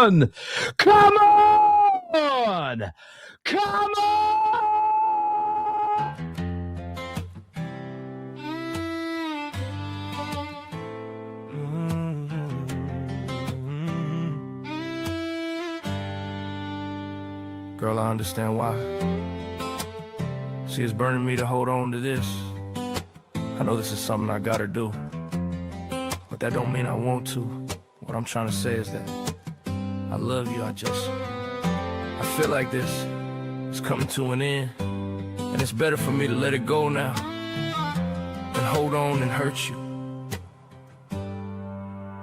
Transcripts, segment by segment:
on! Come on! Come on! Girl, I understand why. See, it's burning me to hold on to this. I know this is something I gotta do, but that don't mean I want to. What I'm trying to say is that I love you. I feel like this is coming to an end, and it's better for me to let it go now than hold on and hurt you.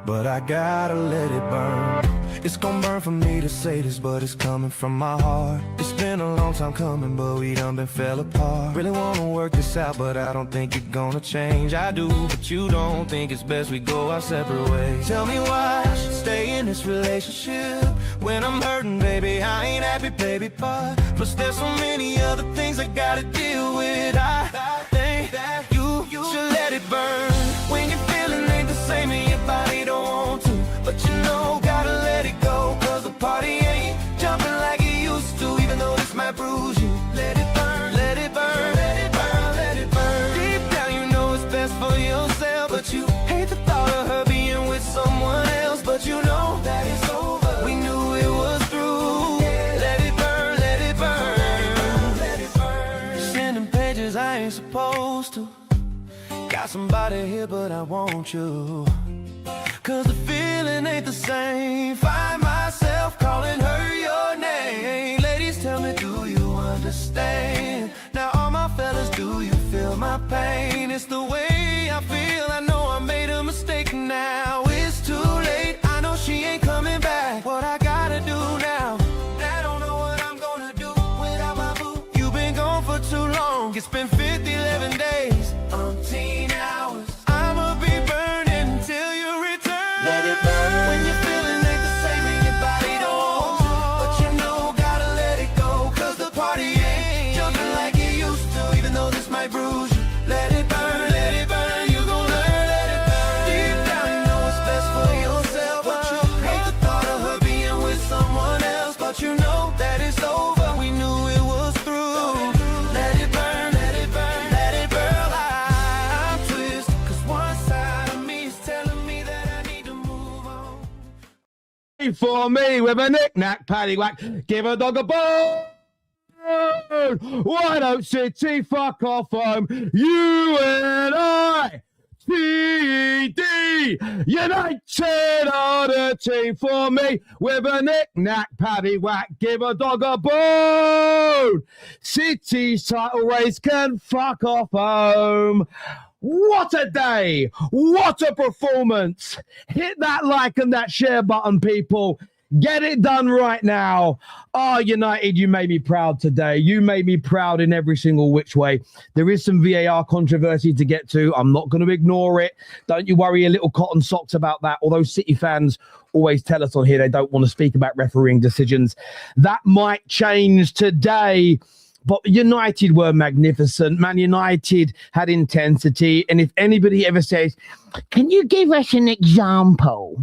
But I gotta let it burn. It's gonna burn for me to say this, but it's coming from my heart. It's been a long time coming, but we done been fell apart. Really wanna work this out, but I don't think you're gonna change. I do, but you don't think it's best we go our separate ways. Tell me why I should stay in this relationship when I'm hurting, baby, I ain't happy, baby, but plus there's so many other things I gotta deal with. I think that you should let it burn. When you're feeling ain't the same and your body don't want to, but you know, gotta let it go, cause the party ain't jumping like it used to, even though this might bruise you. Let it burn, let it burn, let it burn, let it burn. Deep down you know it's best for yourself, but you hate the thought of her being with someone else. But you know that it's over, we knew it was through. Let it burn, let it burn, let it burn. Sending pages I ain't supposed to. Got somebody here but I want you, cause the feeling ain't the same. Find myself calling her your name. Ladies, tell me, do you understand? Now all my fellas, do you feel my pain? It's the way I feel, I know I made a mistake. Now it's too late, I know she ain't coming back. What I gotta do now? I don't know what I'm gonna do without my boo. You've been gone for too long, it's been 11 days, umpteen hours. I'ma be burning till you return. Let it burn. When you're feeling ain't the same and your body don't want to, but you know, gotta let it go, cause the party ain't jumping like it used to, even though this might bruise you. Let it burn, you gon' learn, let it burn. Deep down you know it's best for yourself, but you hate the thought of her being with someone else. But you know that it's over, we knew it was through. Let it burn, let it burn, let it burn. I'm twisted, cause one side of me is telling me that I need to move on. For me with a knick-knack, paddywhack, give a dog a bone. Why don't City fuck off home? You and I, TD, United are the team for me. With a knick-knack, paddywhack, give a dog a bone. City's title race can fuck off home. What a day! What a performance! Hit that like and that share button, people. Get it done right now. Oh, United, you made me proud today. You made me proud in every single which way. There is some VAR controversy to get to. I'm not going to ignore it. Don't you worry a little cotton socks about that. Although City fans always tell us on here they don't want to speak about refereeing decisions. That might change today. But United were magnificent. Man United had intensity. And if anybody ever says, can you give us an example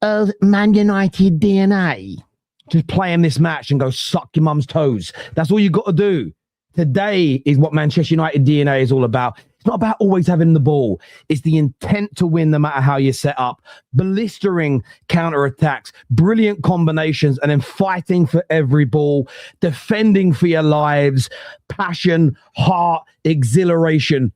of Man United DNA? Just play in this match and go suck your mum's toes. That's all you got to do. Today is what Manchester United DNA is all about. It's not about always having the ball. It's the intent to win no matter how you're set up. Blistering counter-attacks, brilliant combinations, and then fighting for every ball, defending for your lives, passion, heart, exhilaration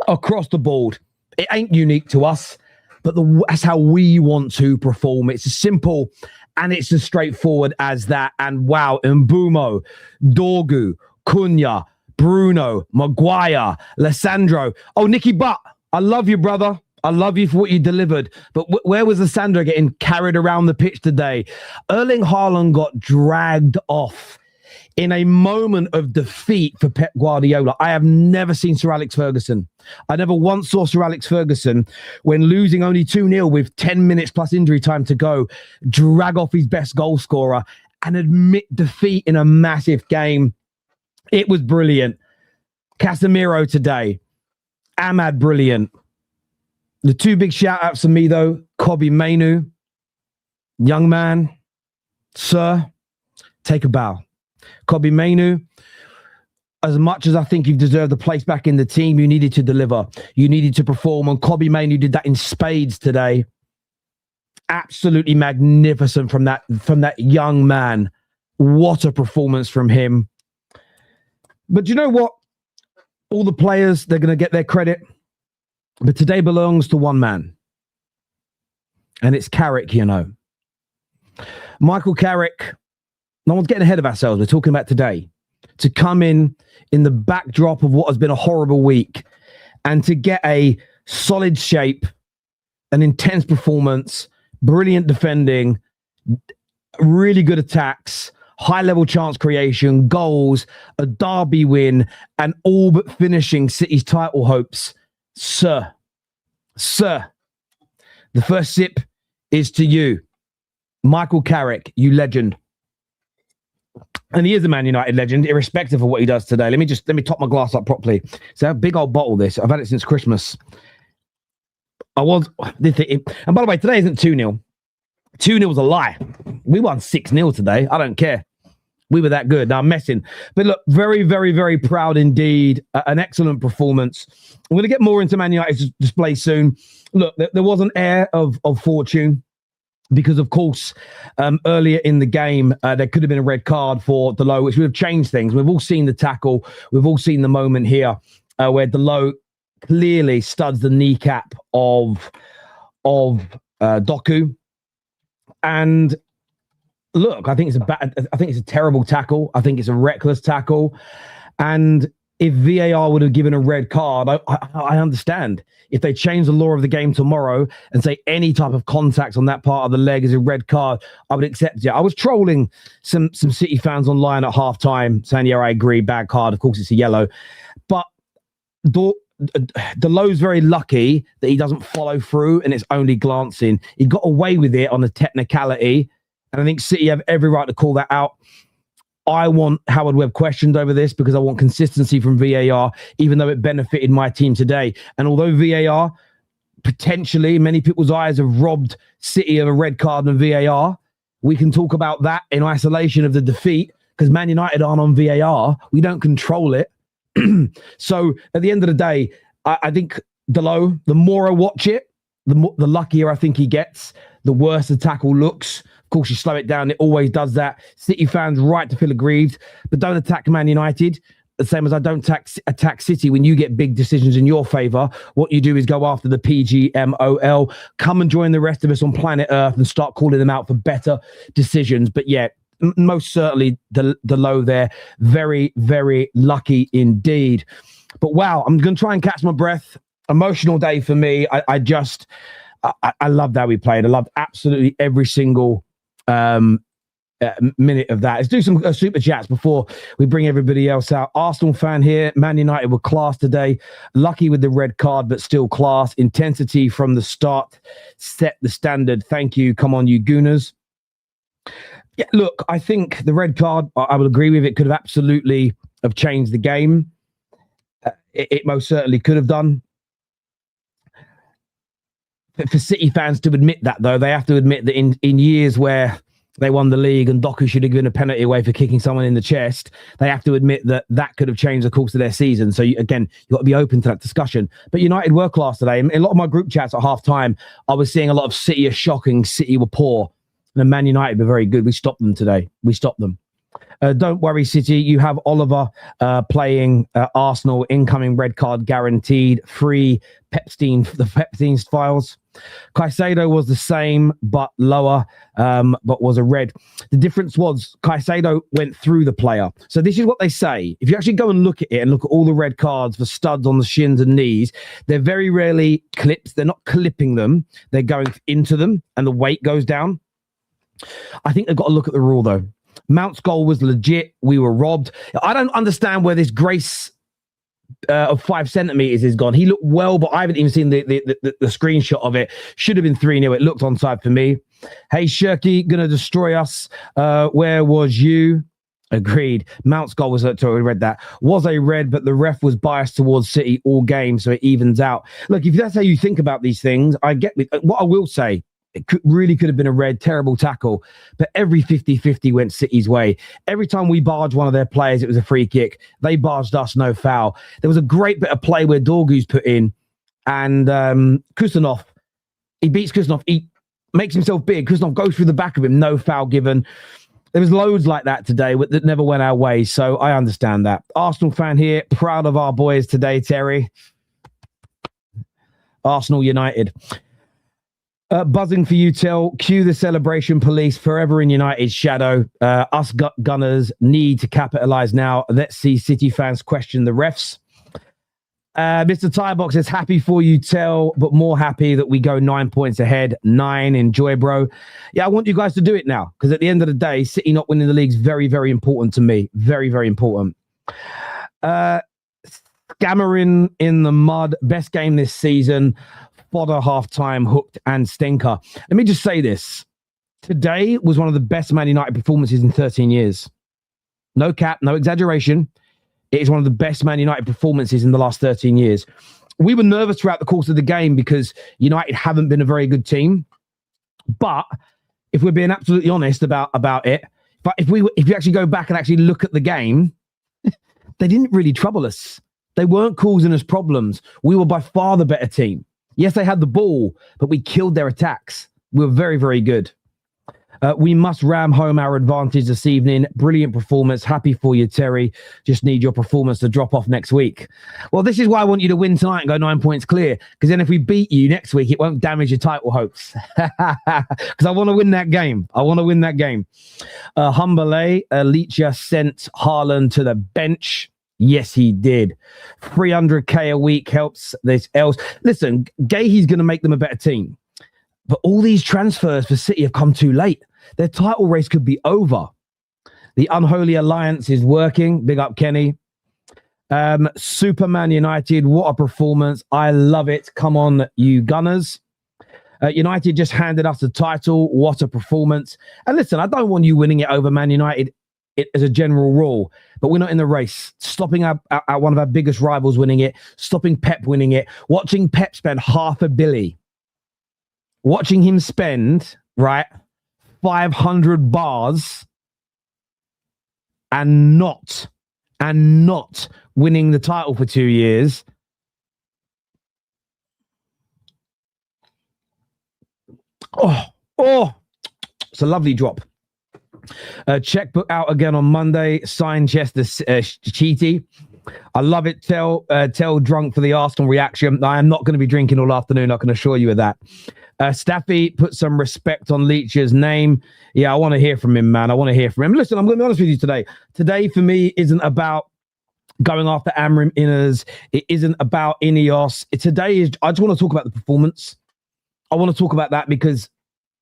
across the board. It ain't unique to us, but that's how we want to perform. It's as simple and it's as straightforward as that. And wow, Mbumo, Dorgu, Cunha, Bruno, Maguire, Lissandro. Oh, Nicky Butt, I love you, brother. I love you for what you delivered. But where was Lissandro getting carried around the pitch today? Erling Haaland got dragged off in a moment of defeat for Pep Guardiola. I have never seen Sir Alex Ferguson. I never once saw Sir Alex Ferguson, when losing only 2-0 with 10 minutes plus injury time to go, drag off his best goal scorer and admit defeat in a massive game. It was brilliant. Casemiro today. Ahmad, brilliant. The two big shout-outs for me, though, Kobbie Mainoo. young man, sir, take a bow. Kobbie Mainoo, as much as I think you've deserved a place back in the team, you needed to deliver. You needed to perform, and Kobbie Mainoo did that in spades today. Absolutely magnificent from that young man. What a performance from him. But you know what? All the players, they're going to get their credit. But today belongs to one man. And it's Carrick, you know. Michael Carrick, no one's getting ahead of ourselves. We're talking about today. To come in the backdrop of what has been a horrible week and to get a solid shape, an intense performance, brilliant defending, really good attacks, high-level chance creation, goals, a derby win, and all but finishing City's title hopes. Sir, the first sip is to you. Michael Carrick, you legend. And he is a Man United legend, irrespective of what he does today. Let me top my glass up properly. So a big old bottle this. I've had it since Christmas. And by the way, today isn't 2-0. 2-0 was a lie. We won 6-0 today. I don't care. We were that good. Now I'm messing. But look, very, very, very proud indeed. An excellent performance. I'm going to get more into Man United's display soon. Look, there was an air of fortune. Because, of course, earlier in the game, there could have been a red card for Dalot, which would have changed things. We've all seen the tackle. We've all seen the moment here where Dalot clearly studs the kneecap of Doku. And look, I think it's a terrible tackle. I think it's a reckless tackle. And if VAR would have given a red card, I understand. If they change the law of the game tomorrow and say any type of contact on that part of the leg is a red card, I would accept it. I was trolling some City fans online at halftime saying, yeah, I agree, bad card. Of course, it's a yellow. But Delot's very lucky that he doesn't follow through and it's only glancing. He got away with it on a technicality. And I think City have every right to call that out. I want Howard Webb questioned over this because I want consistency from VAR, even though it benefited my team today. And although VAR, potentially, many people's eyes have robbed City of a red card and VAR, we can talk about that in isolation of the defeat because Man United aren't on VAR. We don't control it. So at the end of the day, I think Dalot, the more I watch it, the luckier I think he gets, the worse the tackle looks. Of course, you slow it down. It always does that. City fans right to feel aggrieved, but don't attack Man United. The same as I don't attack City when you get big decisions in your favour. What you do is go after the PGMOL. Come and join the rest of us on planet Earth and start calling them out for better decisions. But yeah, most certainly the low there. Very, very lucky indeed. But wow, I'm going to try and catch my breath. Emotional day for me. I loved how we played. I loved absolutely every single minute of that. Let's do some super chats before we bring everybody else out. Arsenal fan here. Man United were class today. Lucky with the red card, but still class. Intensity from the start. Set the standard. Thank you. Come on, you Gooners. Yeah, look, I think the red card, I will agree with it, could have absolutely have changed the game. It most certainly could have done. For City fans to admit that, though, they have to admit that in years where they won the league and Doku should have given a penalty away for kicking someone in the chest, they have to admit that could have changed the course of their season. So, again, you've got to be open to that discussion. But United were class today. In a lot of my group chats at half-time, I was seeing a lot of City are shocking, City were poor. And Man United were very good. We stopped them today. We stopped them. Don't worry, City. You have Oliver playing Arsenal. Incoming red card guaranteed. Free the Pepstein files. Caicedo was the same, but lower, but was a red. The difference was Caicedo went through the player. So this is what they say. If you actually go and look at it and look at all the red cards for studs on the shins and knees, they're very rarely clips. They're not clipping them. They're going into them and the weight goes down. I think they've got to look at the rule, though. Mount's goal was legit. We were robbed. I don't understand where this grace of 5 centimeters is gone. He looked well, but I haven't even seen the screenshot of it. Should have been 3-0. It looked onside for me. Hey, Shirky, gonna destroy us. Where was you? Agreed. Mount's goal was, we read that, was a red, but the ref was biased towards City all game, so it evens out. Look, if that's how you think about these things, I get it. What I will say really could have been a red, terrible tackle. But every 50-50 went City's way. Every time we barged one of their players, it was a free kick. They barged us, no foul. There was a great bit of play where Dorgu's put in, and Kusanov, he beats Kusanov. He makes himself big. Kusanov goes through the back of him, no foul given. There was loads like that today that never went our way, so I understand that. Arsenal fan here, proud of our boys today, Terry. Arsenal United. Buzzing for you, Tell. Cue the celebration police, forever in United's shadow. Us Gunners need to capitalise now. Let's see City fans question the refs. Mr. Tybox says, happy for you, Tell, but more happy that we go 9 points ahead. 9, enjoy, bro. Yeah, I want you guys to do it now, because at the end of the day, City not winning the league is very, very important to me. Very, very important. Scammering in the mud. Best game this season. Fodder half-time, hooked and stinker. Let me just say this. Today was one of the best Man United performances in 13 years. No cap, no exaggeration. It is one of the best Man United performances in the last 13 years. We were nervous throughout the course of the game because United haven't been a very good team. But if we're being absolutely honest about it, but if you actually go back and actually look at the game, they didn't really trouble us. They weren't causing us problems. We were by far the better team. Yes, they had the ball, but we killed their attacks. We were very, very good. We must ram home our advantage this evening. Brilliant performance. Happy for you, Terry. Just need your performance to drop off next week. Well, this is why I want you to win tonight and go 9 points clear. Because then if we beat you next week, it won't damage your title hopes. Because I want to win that game. Humbele, Leacher sent Haaland to the bench. Yes, he did. 300k a week helps this else. Listen, Gahey's going to make them a better team. But all these transfers for City have come too late. Their title race could be over. The unholy alliance is working. Big up, Kenny. Superman United, what a performance. I love it. Come on, you Gunners. United just handed us the title. What a performance. And listen, I don't want you winning it over Man United as a general rule, but we're not in the race. Stopping our one of our biggest rivals winning it, stopping Pep winning it, watching Pep spend $500 million, watching him spend, right, 500 bars and not winning the title for 2 years. Oh, it's a lovely drop. Checkbook out again on Monday. Sign Chester Cheaty. I love it. Tell drunk for the Arsenal reaction. I am not going to be drinking all afternoon. I can assure you of that. Staffy, put some respect on Leach's name. Yeah, I want to hear from him, man. I want to hear from him. Listen, I'm going to be honest with you today. Today for me isn't about going after Amrim Inners. It isn't about Ineos. Today is. I just want to talk about the performance. I want to talk about that because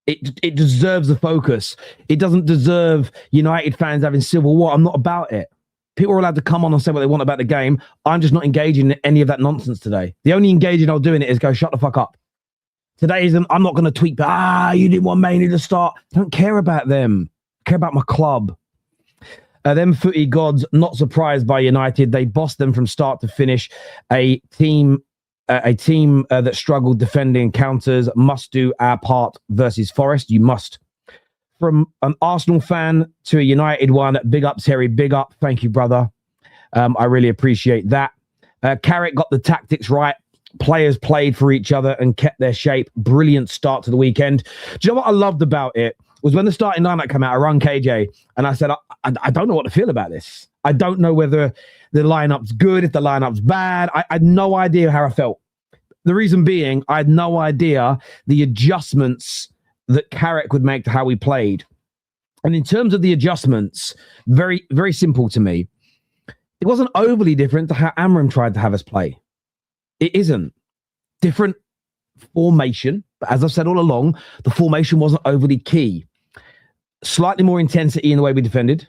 it deserves the focus. It doesn't deserve United fans having civil war. I'm not about it. People are allowed to come on and say what they want about the game. I'm just not engaging in any of that nonsense today. The only engaging I'll do in it is go, shut the fuck up. Today isn't, I'm not going to tweet, you didn't want Mainoo to start. I don't care about them. I care about my club. Them footy gods, not surprised by United. They bossed them from start to finish. A team that struggled defending counters. Must do our part versus Forest. You must. From an Arsenal fan to a United one, big up, Terry. Big up. Thank you, brother. I really appreciate that. Carrick got the tactics right. Players played for each other and kept their shape. Brilliant start to the weekend. Do you know what I loved about it? Was when the starting lineup came out, I rang KJ and I said, I don't know what to feel about this. I don't know whether the lineup's good, if the lineup's bad. I had no idea how I felt. The reason being, I had no idea the adjustments that Carrick would make to how we played. And in terms of the adjustments, very, very simple to me. It wasn't overly different to how Amram tried to have us play. It isn't. Different formation, but as I've said all along, the formation wasn't overly key. Slightly more intensity in the way we defended.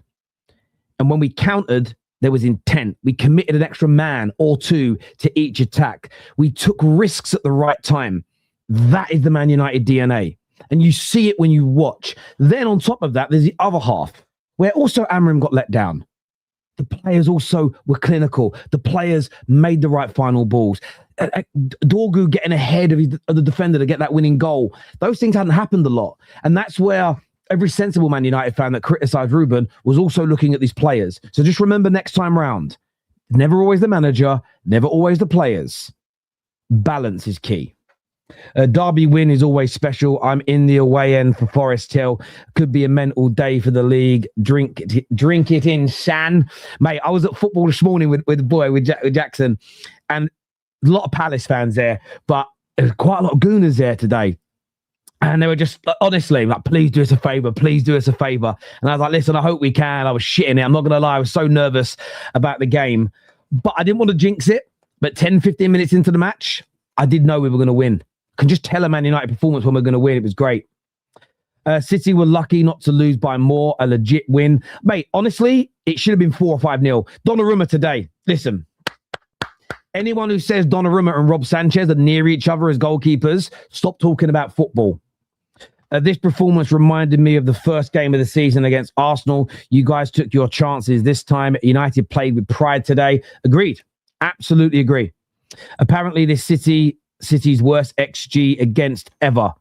And when we countered, there was intent. We committed an extra man or two to each attack. We took risks at the right time. That is the Man United DNA. And you see it when you watch. Then on top of that, there's the other half, where also Amram got let down. the players also were clinical. The players made the right final balls. Dorgu getting ahead of the defender to get that winning goal. Those things hadn't happened a lot. And that's where every sensible Man United fan that criticised Ruben was also looking at these players. So just remember next time round, never always the manager, never always the players. Balance is key. A derby win is always special. I'm in the away end for Forest Hill. Could be a mental day for the league. Drink it in, San. Mate, I was at football this morning with Jackson, and a lot of Palace fans there, but there's quite a lot of Gooners there today. And they were just, honestly, like, please do us a favour. Please do us a favour. And I was like, listen, I hope we can. I was shitting it. I'm not going to lie. I was so nervous about the game. But I didn't want to jinx it. But 10, 15 minutes into the match, I did know we were going to win. I can just tell a Man United performance when we're going to win. It was great. City were lucky not to lose by more. A legit win. Mate, honestly, it should have been 4 or 5-0. Donnarumma today. Listen. Anyone who says Donnarumma and Rob Sanchez are near each other as goalkeepers, stop talking about football. This performance reminded me of the first game of the season against Arsenal. You guys took your chances this time. United played with pride today. Agreed. Absolutely agree. Apparently, this City's worst XG against ever.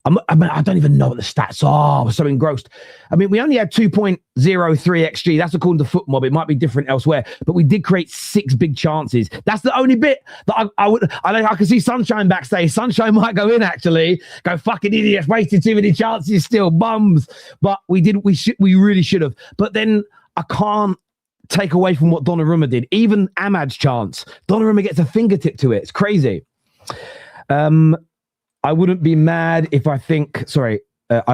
I don't even know what the stats are. I was so engrossed. I mean, we only had 2.03 XG. That's according to FootMob. It might be different elsewhere, but we did create 6 big chances. That's the only bit that I can see Sunshine backstage. Sunshine might go in, actually. Go, fucking idiots, wasted too many chances still, bums. But we really should have. But then I can't take away from what Donnarumma did. Even Ahmad's chance. Donnarumma gets a fingertip to it. It's crazy. I wouldn't be mad if I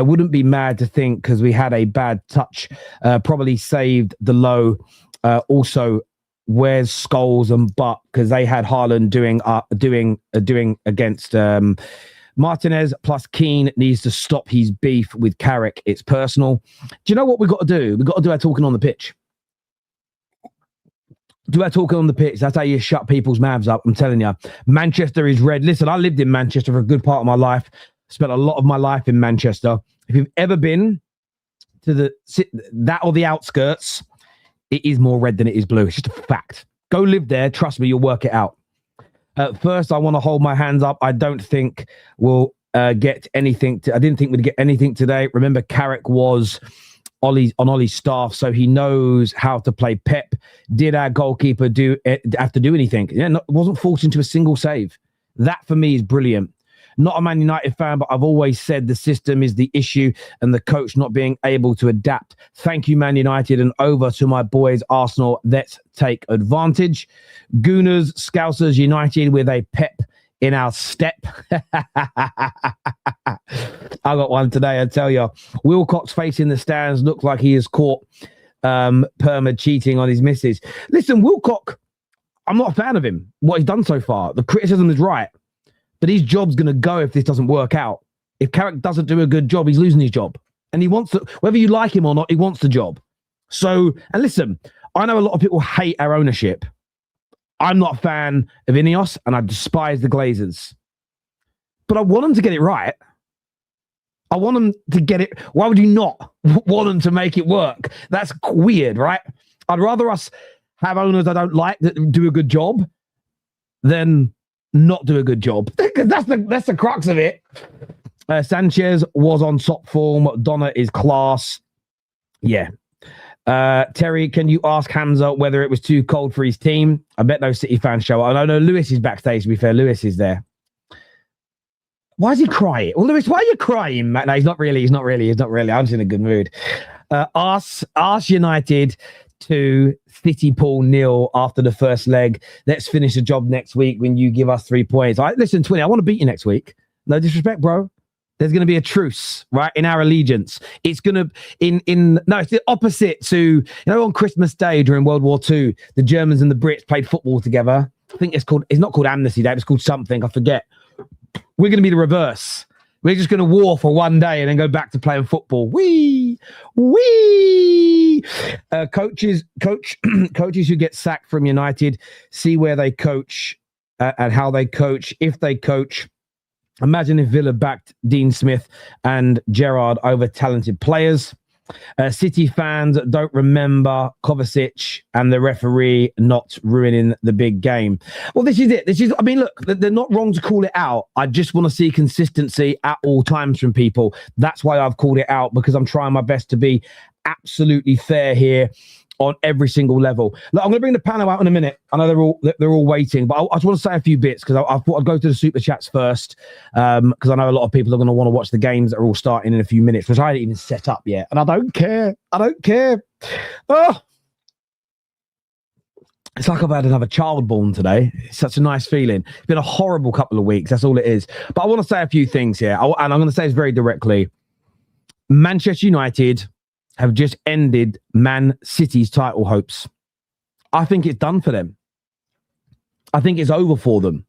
wouldn't be mad to think because we had a bad touch, probably saved the low. Also, where's Scholes and Butt? Because they had Haaland doing against Martinez, plus Keane needs to stop his beef with Carrick. It's personal. Do you know what we've got to do? We've got to do our talking on the pitch. Do our talking on the pitch. That's how you shut people's mouths up. I'm telling you. Manchester is red. Listen, I lived in Manchester for a good part of my life. Spent a lot of my life in Manchester. If you've ever been to that or the outskirts, it is more red than it is blue. It's just a fact. Go live there. Trust me, you'll work it out. First, I want to hold my hands up. I don't think we'll get anything. I didn't think we'd get anything today. Remember, Carrick was on Ollie's staff, so he knows how to play Pep. Did our goalkeeper have to do anything? Yeah, wasn't forced into a single save. That for me is brilliant. Not a Man United fan, but I've always said the system is the issue and the coach not being able to adapt. Thank you, Man United, and over to my boys, Arsenal. Let's take advantage. Gooners, Scousers, United with a Pep in our step. I got one today, I tell you. Wilcox facing the stands looks like he has caught Perma cheating on his missus. Listen, Wilcox, I'm not a fan of him, what he's done so far. The criticism is right, but his job's going to go if this doesn't work out. If Carrick doesn't do a good job, he's losing his job. And he wants to, whether you like him or not, he wants the job. So, and listen, I know a lot of people hate our ownership. I'm not a fan of Ineos, and I despise the Glazers. But I want them to get it right. I want them to get it. Why would you not want them to make it work? That's weird, right? I'd rather us have owners I don't like that do a good job than not do a good job. That's the crux of it. Sanchez was on top form. Donna is class. Yeah. Terry, can you ask Hamza whether it was too cold for his team? I bet no City fans show up. I know Lewis is backstage, to be fair. Lewis is there. Why is he crying? Well, Lewis, why are you crying, Matt? No, he's not really. I'm just in a good mood. Arse United to City Pool 0 after the first leg. Let's finish the job next week when you give us 3 points. Listen, Twinny, I want to beat you next week. No disrespect, bro. There's going to be a truce, right, in our allegiance. It's going to, it's the opposite to, on Christmas Day during World War II, the Germans and the Brits played football together. I think it's not called Amnesty Day, it's called something, I forget. We're going to be the reverse. We're just going to war for one day and then go back to playing football. Wee! Coaches who get sacked from United, see where they coach and how they coach. If they coach, imagine if Villa backed Dean Smith and Gerrard over talented players. City fans don't remember Kovacic and the referee not ruining the big game. Well, this is it. I mean, look, they're not wrong to call it out. I just want to see consistency at all times from people. That's why I've called it out, because I'm trying my best to be absolutely fair here on every single level. Look, I'm going to bring the panel out in a minute. I know they're all waiting, but I just want to say a few bits, because I thought I'd go to the super chats first, because I know a lot of people are going to want to watch the games that are all starting in a few minutes, which I haven't even set up yet, and I don't care. Oh, it's like I've had another child born today. It's such a nice feeling. It's been a horrible couple of weeks. That's all it is. But I want to say a few things here, and I'm going to say this very directly. Manchester United have just ended Man City's title hopes. I think it's done for them. I think it's over for them.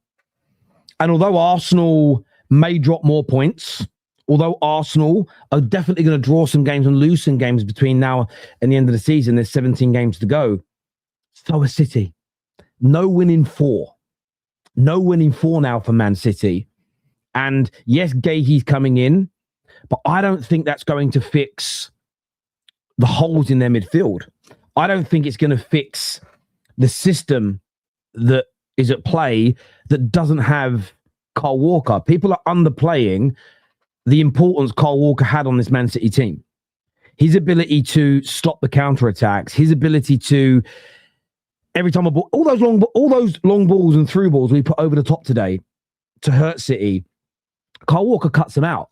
And although Arsenal may drop more points, although Arsenal are definitely going to draw some games and lose some games between now and the end of the season, there's 17 games to go, so is City. No winning four. No winning four now for Man City. And yes, Gahey's coming in, but I don't think that's going to fix the holes in their midfield. I don't think it's going to fix the system that is at play that doesn't have Kyle Walker. People are underplaying the importance Kyle Walker had on this Man City team. His ability to stop the counter-attacks, his ability to, every time a ball, all those long balls and through balls we put over the top today to hurt City, Kyle Walker cuts them out.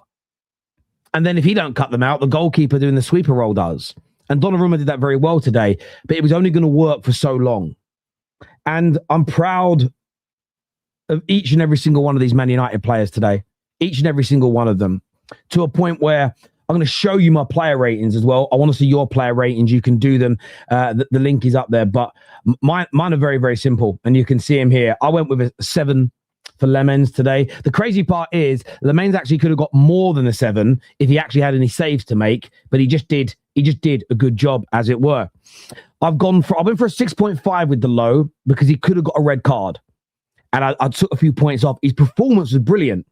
And then if he don't cut them out, the goalkeeper doing the sweeper role does. And Donnarumma did that very well today, but it was only going to work for so long. And I'm proud of each and every single one of these Man United players today, each and every single one of them, to a point where I'm going to show you my player ratings as well. I want to see your player ratings. You can do them. The link is up there, but mine are very, very simple. And you can see them here. I went with a 7 for Lemens today. The crazy part is Lemens actually could have got more than a 7 if he actually had any saves to make, but he just did a good job, as it were. I went for a 6.5 with the low, because he could have got a red card. And I took a few points off. His performance was brilliant,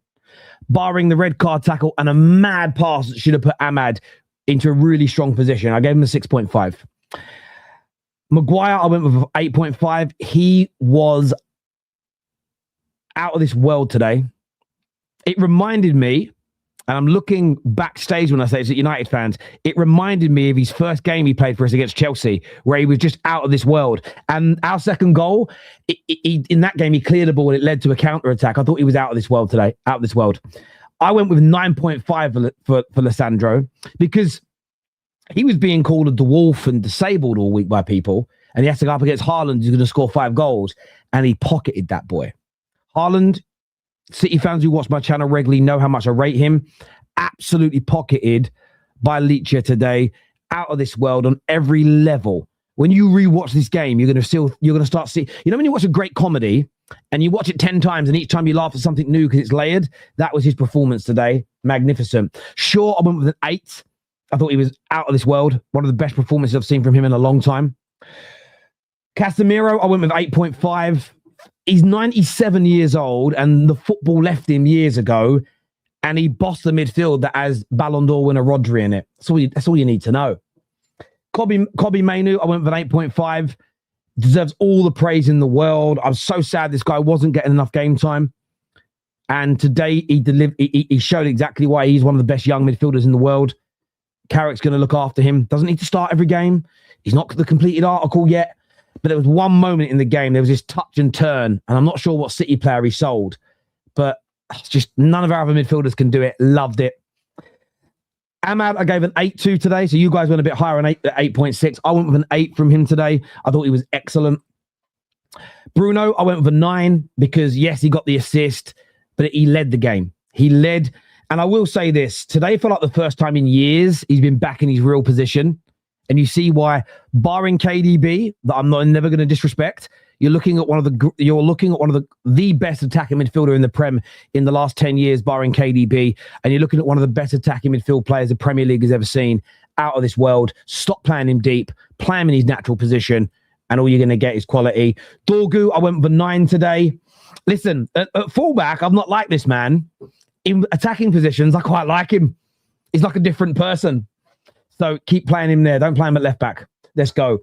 barring the red card tackle and a mad pass that should have put Ahmad into a really strong position. I gave him a 6.5. Maguire, I went with 8.5. He was out of this world today. It reminded me, and I'm looking backstage when I say it's at United fans, it reminded me of his first game he played for us against Chelsea, where he was just out of this world. And our second goal, in that game, he cleared the ball and it led to a counter-attack. I thought he was out of this world today, out of this world. I went with 9.5 for Lissandro, because he was being called a dwarf and disabled all week by people, and he has to go up against Haaland, who's going to score 5 goals, and he pocketed that boy. Haaland, City fans who watch my channel regularly know how much I rate him. Absolutely pocketed by Leitcher today, out of this world on every level. When you rewatch this game, you're going to start seeing. You know when you watch a great comedy and you watch it 10 times and each time you laugh at something new because it's layered. That was his performance today. Magnificent. Sure, I went with an 8. I thought he was out of this world. One of the best performances I've seen from him in a long time. Casemiro, I went with 8.5. He's 97 years old, and the football left him years ago, and he bossed the midfield that has Ballon d'Or winner Rodri in it. That's all you need to know. Kobbie Mainoo, I went with an 8.5. Deserves all the praise in the world. I'm so sad this guy wasn't getting enough game time. And today he showed exactly why he's one of the best young midfielders in the world. Carrick's going to look after him. Doesn't need to start every game. He's not the completed article yet. But there was one moment in the game, there was this touch and turn, and I'm not sure what City player he sold, but just none of our other midfielders can do it. Loved it. Ahmad, I gave an 8 to today, so you guys went a bit higher, on 8.6. I went with an 8 from him today. I thought he was excellent. Bruno, I went with a 9 because, yes, he got the assist, but he led the game. He led, and I will say this, today for like the first time in years, he's been back in his real position. And you see why, barring KDB, that I'm never going to disrespect, you're looking at one of the best attacking midfielder in the Prem in the last 10 years, barring KDB, and you're looking at one of the best attacking midfield players the Premier League has ever seen, out of this world. Stop playing him deep, play him in his natural position, and all you're going to get is quality. Dorgu, I went with a 9 today. Listen, at fullback, I'm not like this man. In attacking positions, I quite like him. He's like a different person. So keep playing him there. Don't play him at left back. Let's go.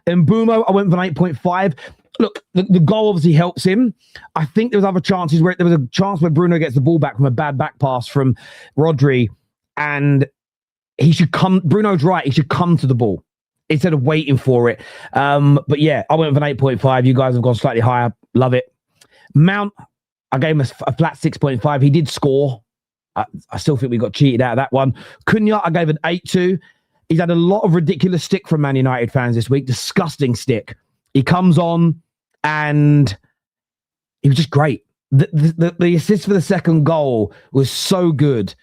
And Mbumo, I went for an 8.5. Look, the goal obviously helps him. I think there was other chances where there was a chance where Bruno gets the ball back from a bad back pass from Rodri, and he should come. Bruno's right. He should come to the ball instead of waiting for it. But yeah, I went for an 8.5. You guys have gone slightly higher. Love it. Mount, I gave him a flat 6.5. He did score. I still think we got cheated out of that one. Cunha, I gave an 8.2. He's had a lot of ridiculous stick from Man United fans this week. Disgusting stick. He comes on and he was just great. The assist for the second goal was so good.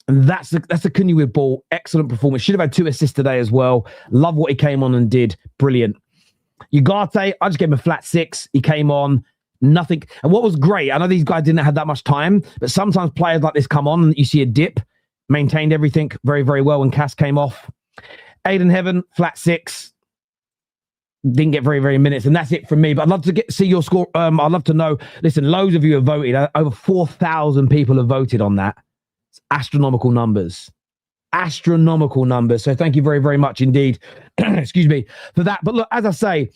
And that's the Cunha with ball. Excellent performance. Should have had 2 assists today as well. Love what he came on and did. Brilliant. Ugarte, I just gave him a flat 6. He came on. Nothing. And what was great, I know these guys didn't have that much time, but sometimes players like this come on and you see a dip. Maintained everything very, very well when Cass came off. Aiden Heaven, flat 6. Didn't get very, very minutes, and that's it from me. But I'd love to see your score. I'd love to know. Listen, loads of you have voted. Over 4,000 people have voted on that. It's astronomical numbers. Astronomical numbers. So thank you very, very much indeed. Excuse me for that. But look, as I say,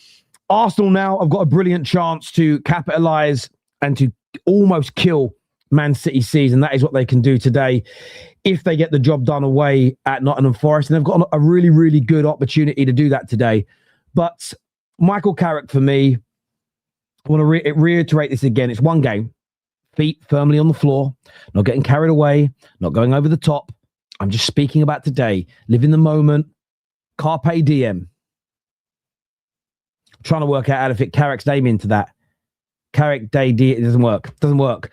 Arsenal now have got a brilliant chance to capitalise and to almost kill Man City season. That is what they can do today if they get the job done away at Nottingham Forest. And they've got a really, really good opportunity to do that today. But Michael Carrick, for me, I want to reiterate this again. It's one game. Feet firmly on the floor. Not getting carried away. Not going over the top. I'm just speaking about today. Live in the moment. Carpe diem. Trying to work out how to fit Carrick's name into that. Carrick Day D. It doesn't work. Doesn't work.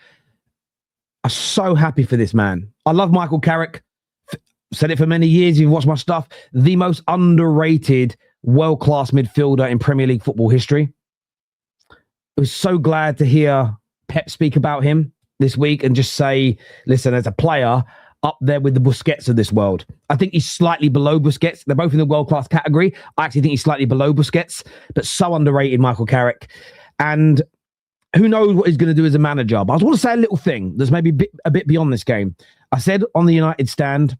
I'm so happy for this man. I love Michael Carrick. Said it for many years. You've watched my stuff. The most underrated world-class midfielder in Premier League football history. I was so glad to hear Pep speak about him this week and just say, listen, as a player, up there with the Busquets of this world. I think he's slightly below Busquets. They're both in the world-class category. I actually think he's slightly below Busquets, but so underrated, Michael Carrick. And who knows what he's going to do as a manager. But I just want to say a little thing that's maybe a bit beyond this game. I said on the United stand,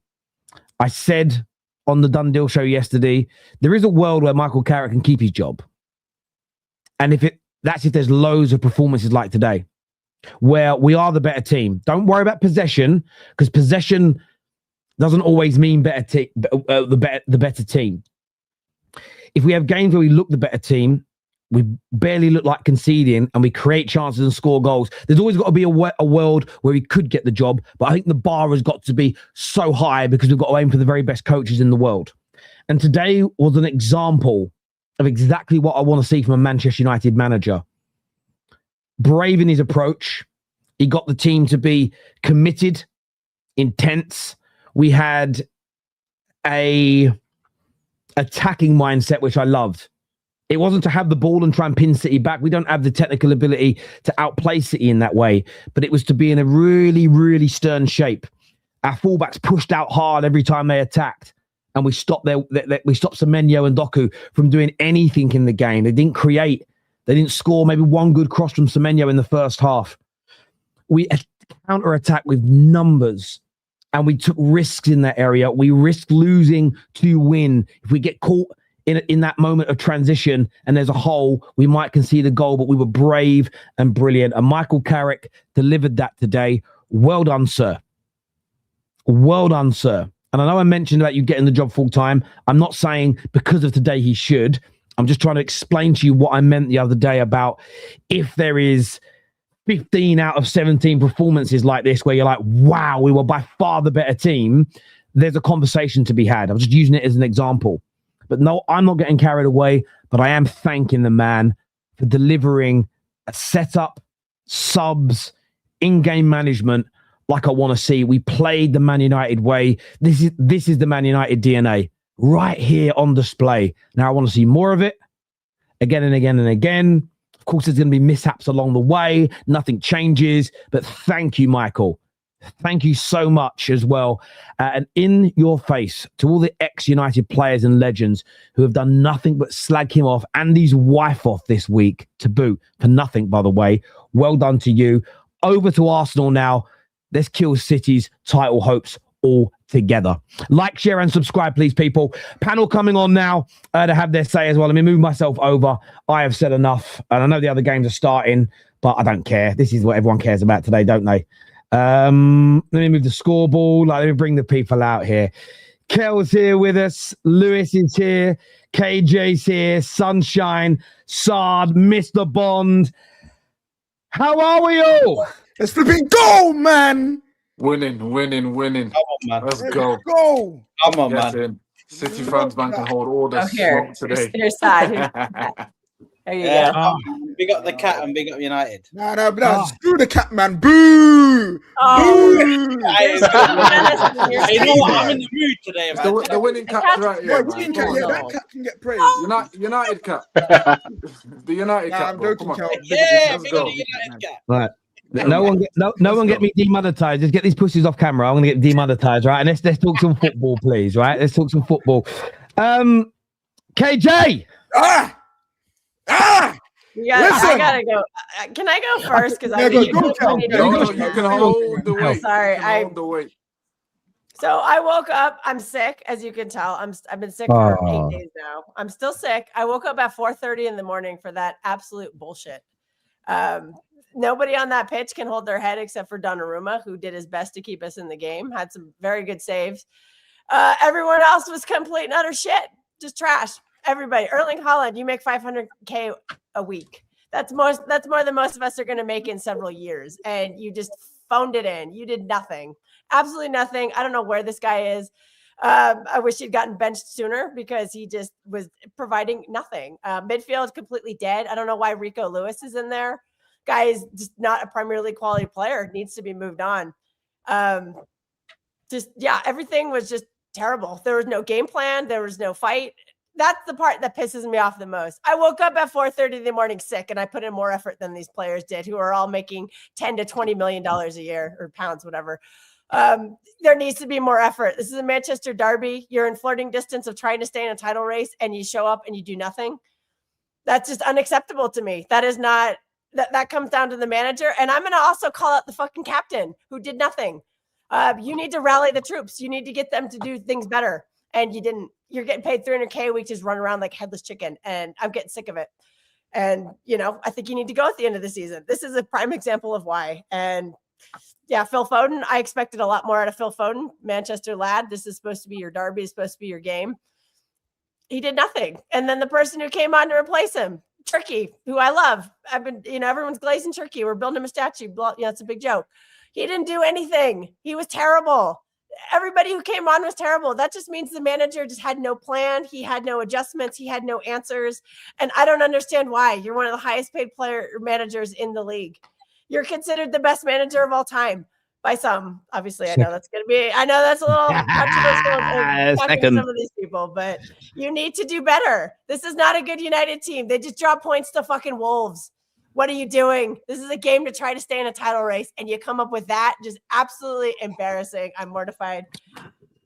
I said on the Done Deal show yesterday, there is a world where Michael Carrick can keep his job. And if there's loads of performances like today, where we are the better team. Don't worry about possession, because possession doesn't always mean the better team. If we have games where we look the better team, we barely look like conceding, and we create chances and score goals, there's always got to be a world where we could get the job. But I think the bar has got to be so high because we've got to aim for the very best coaches in the world. And today was an example of exactly what I want to see from a Manchester United manager. Brave in his approach. He got the team to be committed, intense. We had a attacking mindset, which I loved. It wasn't to have the ball and try and pin City back. We don't have the technical ability to outplay City in that way, but it was to be in a really, really stern shape. Our fullbacks pushed out hard every time they attacked, and we stopped Semenyo and Doku from doing anything in the game. They didn't create. They didn't score maybe one good cross from Semenyo in the first half. We counter-attacked with numbers, and we took risks in that area. We risked losing to win. If we get caught in that moment of transition and there's a hole, we might concede a goal, but we were brave and brilliant. And Michael Carrick delivered that today. Well done, sir. Well done, sir. And I know I mentioned about you getting the job full-time. I'm not saying because of today he should. I'm just trying to explain to you what I meant the other day about if there is 15 out of 17 performances like this where you're like, wow, we were by far the better team, there's a conversation to be had. I'm just using it as an example. But no, I'm not getting carried away, but I am thanking the man for delivering a setup, subs, in-game management like I want to see. We played the Man United way. This is the Man United DNA. Right here on display. Now I want to see more of it again and again and again. Of course, there's going to be mishaps along the way. Nothing changes. But thank you, Michael. Thank you so much as well. And in your face to all the ex-United players and legends who have done nothing but slag him off and his wife off this week to boot for nothing, by the way. Well done to you. Over to Arsenal now. Let's kill City's title hopes all together. Like, share, and subscribe, please, people. Panel coming on now to have their say as well. Let me move myself over. I have said enough, and I know the other games are starting, but I don't care. This is what everyone cares about today, don't they? Let me move the scoreboard. Let me bring the people out here. Kel's here with us. Lewis is here. KJ's here. Sunshine, Sard, Mr. Bond. How are we all? Let's flipping go, man. Winning. Come on, man. Let's go. Go. Come on, Yes, man. in. City fans, man, can hold all the here. smoke today. Here's side. There you Yeah. go. Big up the cat and big up United. Nah, screw the cat, man. Boo. Oh, Boo. Hey, you know what? I'm in the mood today, man. The winning cat's right Yeah, here, we can man. get, Come that on. cat can get praised. United cat. The United Nah, cat, I'm bro. joking, Come on. Kel. Yeah, Let's big go. up the United cat. Right. No one get me demonetized. Just get these pussies off camera. I'm gonna get demonetized, right? And let's talk some football, please, right? Let's talk some football. KJ. Listen. I gotta go. Can I go first? Because Yeah, I go, need go, Kel. to Yeah, No, go. you can hold the weight. Sorry, You can hold the weight. So I woke up. I'm sick, as you can tell. I've been sick for 8 days now. I'm still sick. I woke up at 4:30 in the morning for that absolute bullshit. Nobody on that pitch can hold their head except for Donnarumma, who did his best to keep us in the game. Had some very good saves. Everyone else was complete and utter shit. Just trash. Everybody. Erling Haaland, you make 500K a week. That's more than most of us are going to make in several years. And you just phoned it in. You did nothing. Absolutely nothing. I don't know where this guy is. I wish he'd gotten benched sooner because he just was providing nothing. Midfield completely dead. I don't know why Rico Lewis is in there. Guy is just not a Premier League quality player. Needs to be moved on. Everything was just terrible. There was no game plan. There was no fight. That's the part that pisses me off the most. I woke up at 4:30 in the morning sick, and I put in more effort than these players did, who are all making $10 to $20 million a year, or pounds, whatever. There needs to be more effort. This is a Manchester derby. You're in flirting distance of trying to stay in a title race, and you show up and you do nothing. That's just unacceptable to me. That is not that comes down to the manager. And I'm going to also call out the fucking captain who did nothing. You need to rally the troops. You need to get them to do things better. And you didn't. You're getting paid $300K a week, just run around like headless chicken. And I'm getting sick of it. And, I think you need to go at the end of the season. This is a prime example of why. And yeah, Phil Foden, I expected a lot more out of Phil Foden, Manchester lad. This is supposed to be your derby, is supposed to be your game. He did nothing. And then the person who came on to replace him, Turkey, who I love. I've been, everyone's glazing Turkey. We're building him a statue. It's a big joke. He didn't do anything. He was terrible. Everybody who came on was terrible. That just means the manager just had no plan. He had no adjustments. He had no answers. And I don't understand why. You're one of the highest paid managers in the league. You're considered the best manager of all time by some. Obviously, I know that's a little controversial talking to some of these people, but you need to do better. This is not a good United team. They just drop points to fucking Wolves. What are you doing? This is a game to try to stay in a title race, and you come up with that. Just absolutely embarrassing. I'm mortified.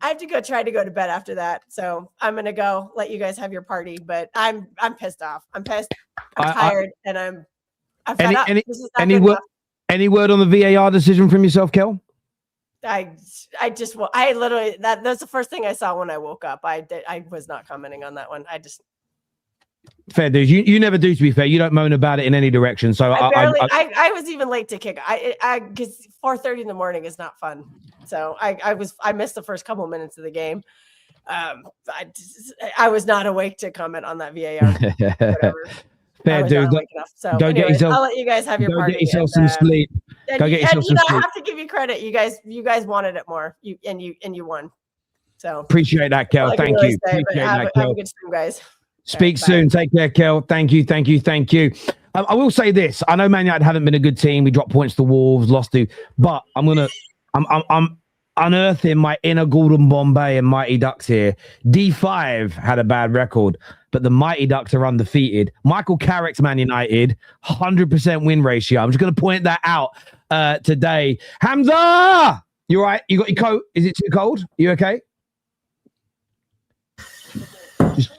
I have to try to go to bed after that. So I'm gonna go let you guys have your party, but I'm pissed off. I'm pissed. I'm tired, and I'm fed up. This is not good enough. Any word on the VAR decision from yourself, Kel? I literally that's the first thing I saw when I woke up. I was not commenting on that one. Fair dues. You never do, to be fair. You don't moan about it in any direction. So I was even late to kick. Because 4:30 in the morning is not fun. So I missed the first couple minutes of the game. I was not awake to comment on that VAR. Whatever. Fair dues. So I'll let you guys have your party. Go get yourself some sleep. Go get yourself some sleep. I have to give you credit. You guys wanted it more. You won. So appreciate that, Kel. Thank you. Have a good stream, guys. Speak soon. Take care, Kel. Thank you. I will say this. I know Man United haven't been a good team. We dropped points to Wolves, lost to, but I'm unearthing my inner Gordon Bombay and Mighty Ducks here. D5 had a bad record, but the Mighty Ducks are undefeated. Michael Carrick's Man United, 100% win ratio. I'm just going to point that out today. Hamza, you all right? You got your coat? Is it too cold? You okay?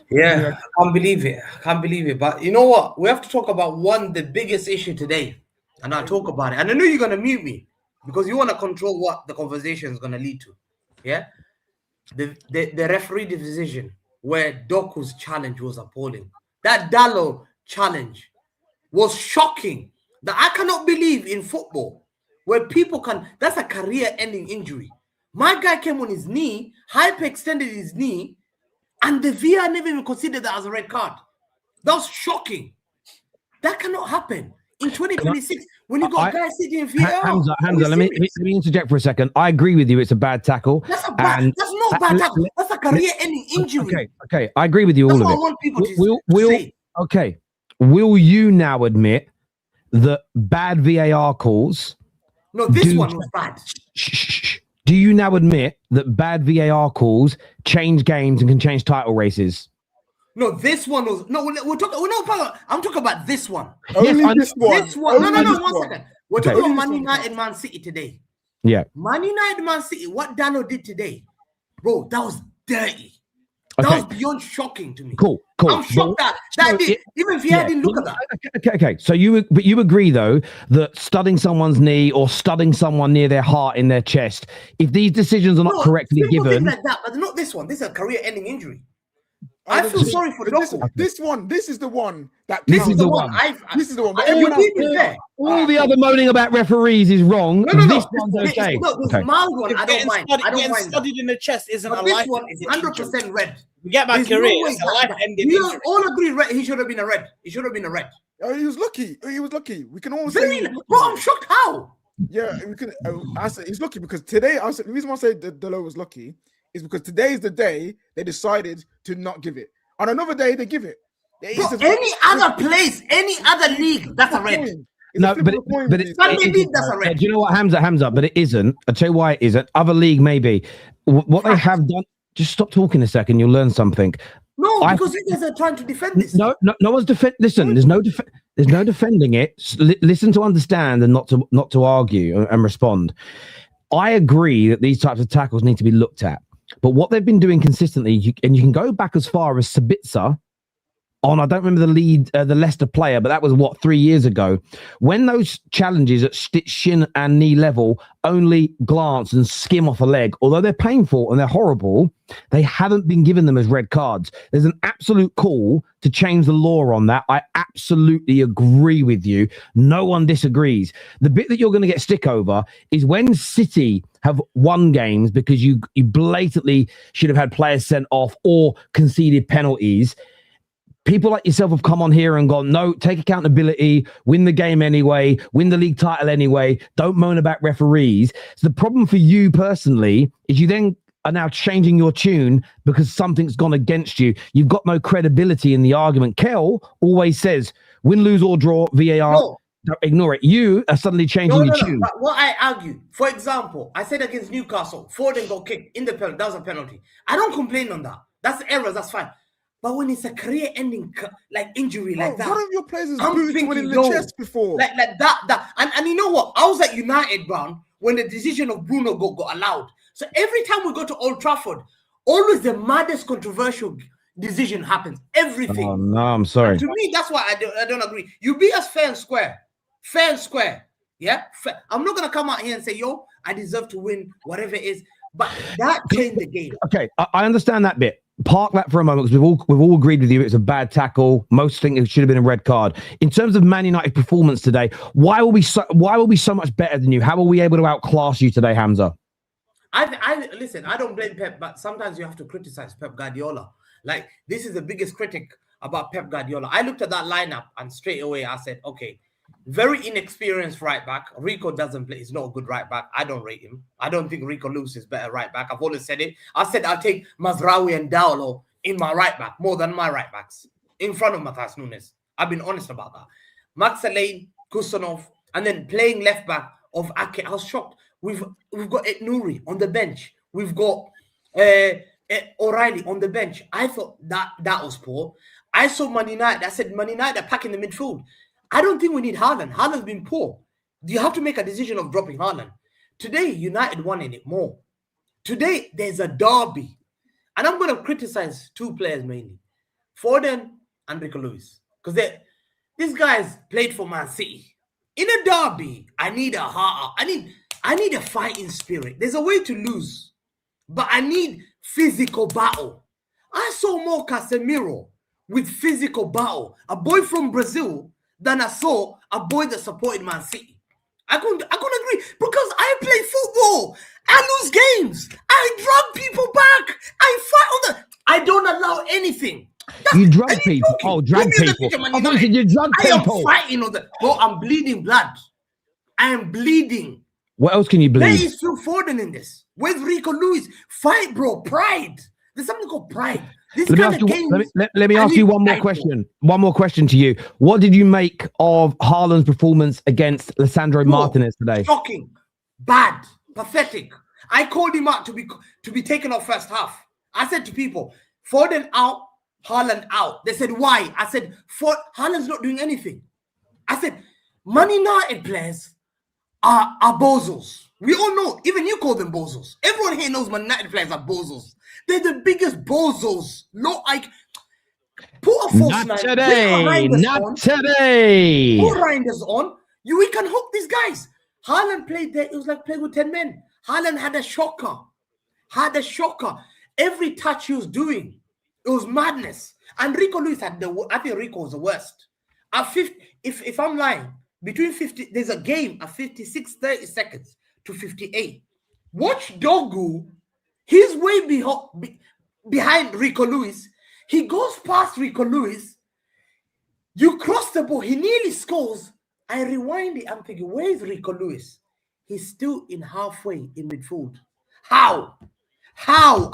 Yeah, I can't believe it. But you know what? We have to talk about the biggest issue today. And I'll talk about it. And I know you're going to mute me because you want to control what the conversation is going to lead to. yeah, the referee decision where Doku's challenge was appalling. That Dallo challenge was shocking. That I cannot believe in football where people can. That's a career-ending injury. My guy came on his knee, hyperextended his knee, and the VAR never even considered that as a red card. That was shocking. That cannot happen in 2026 when you got guys sitting in VAR. Hamza, let me interject for a second. I agree with you. It's a bad tackle. That's not a bad tackle. That's a career-ending injury. Okay. I agree with you. That's all of what it. I want people to say. Okay. Will you now admit that bad VAR calls? No, this one was bad. Do you now admit that bad VAR calls change games and can change title races? No, this one was I'm talking about this one. Only this one. This one. No, 1 second. We're talking about Man United, Man City today. Yeah. Man United, Man City. What Dano did today, bro, that was dirty. That was beyond shocking to me. Cool. I'm shocked that even VAR didn't look at that. Okay. So you agree though that studding someone's knee or studding someone near their heart in their chest, if these decisions are not correctly given, like that, but not this one. This is a career-ending injury. I feel sorry for Doku. This is the one that. This is the one. This is the one. All the other moaning about referees is wrong. No. This one's okay. This mild one, I don't mind. I don't mind. Studied in the chest isn't a this life. one is 100% red. Get my career. It's a life-ending We injury. all agree red. He should have been a red. He should have been a red. He was lucky. We can all Very, say. bro, I'm shocked. How? Yeah, we can. I said he's lucky because today. I said the reason why I say Delo was lucky is because today is the day they decided to not give it. On another day, they give it. Bro, any other place, any other league, that's a red. No, but that's a red. Do you know what, Hamza? But it isn't. I'll tell you why it isn't. Other league, maybe. What they have done. Just stop talking a second. You'll learn something. No, because you guys are trying to defend this. No one's Listen, there's no defending it. Listen to understand and not to argue and respond. I agree that these types of tackles need to be looked at. But what they've been doing consistently, and you can go back as far as Sabitzer on, I don't remember the Leicester player, but that was 3 years ago. When those challenges at shin and knee level only glance and skim off a leg, although they're painful and they're horrible, they haven't been given them as red cards. There's an absolute call to change the law on that. I absolutely agree with you. No one disagrees. The bit that you're going to get stick over is when City have won games because you blatantly should have had players sent off or conceded penalties. People like yourself have come on here and gone, no, take accountability, win the game anyway, win the league title anyway, don't moan about referees. So the problem for you personally is you then are now changing your tune because something's gone against you. You've got no credibility in the argument. Kel always says, win, lose or draw, VAR, don't ignore it. You are suddenly changing your tune. But what I argue, for example, I said against Newcastle, Foden got kicked in the penalty. That was a penalty. I don't complain on that. That's errors, that's fine. But when it's a career-ending injury like that, one of your players is booted in the chest before, like that, and you know what? I was at United, Brown, when the decision of Bruno got allowed. So every time we go to Old Trafford, always the maddest controversial decision happens. Everything. Oh no, I'm sorry. And to me, that's why I don't agree. You be as fair and square. Yeah, fair. I'm not gonna come out here and say, yo, I deserve to win whatever it is. But that changed the game. Okay, I understand that bit. Park that for a moment because we've all agreed with you. It's a bad tackle. Most think it should have been a red card. In terms of Man United performance today, why were we so much better than you? How were we able to outclass you today, Hamza? I listen. I don't blame Pep, but sometimes you have to criticize Pep Guardiola. Like, this is the biggest critic about Pep Guardiola. I looked at that lineup and straight away I said, okay, very inexperienced right back. Rico doesn't play. He's not a good right back. I don't rate him. I don't think Rico Lewis is better right back. I've always said it. I said I'll take Mazraoui and Dowlo in my right back more than my right backs in front of Matthias Nunes. I've been honest about that. Max Alain, Kusanov, and then playing left back of Ake. I was shocked. We've got Nouri on the bench. We've got O'Reilly on the bench. I thought that was poor. I saw Man United. I said Man United are packing the midfield. I don't think we need Haaland. Haaland's been poor. You have to make a decision of dropping Haaland. Today, United wanted it more. Today, there's a derby. And I'm going to criticize two players mainly. Foden and Rico Lewis. Because these guys played for Man City. In a derby, I need a heart. I need a fighting spirit. There's a way to lose. but I need physical battle. I saw more Casemiro with physical battle, a boy from Brazil, than I saw a boy that supported Man City. I couldn't agree because I play football. I lose games. I drag people back. I fight on the. I don't allow anything. You drug people. Oh, drag people. I thought you drug I am people. fighting on the. Bro, I'm bleeding blood. I am bleeding. What else can you There bleed? is Phil Foden in this. Where's Rico Lewis? Fight, bro. Pride. There's something called pride. This Let me kind ask of you, game. let me ask you one more question. One more question to you. What did you make of Haaland's performance against Lisandro Martinez today? Shocking, bad, pathetic. I called him out to be taken off first half. I said to people, Foden out, Haaland out. They said, why? I said, Haaland's not doing anything. I said, Man United players are bozos. We all know, even you call them bozos. Everyone here knows Man United players are bozos. They're the biggest bozos. No, put a false Not nine. today. Not today. Put Reinders on. We can hook these guys. Haaland played there. It was like playing with 10 men. Haaland had a shocker. Every touch he was doing, it was madness. And Rico Lewis I think Rico was the worst. At 50, if I'm lying, between 50, there's a game at 56, 30 seconds to 58. Watch Dogu. He's way behind Rico Lewis. He goes past Rico Lewis. You cross the ball. He nearly scores. I rewind it. I'm thinking, where is Rico Lewis? He's still in halfway in midfield. How?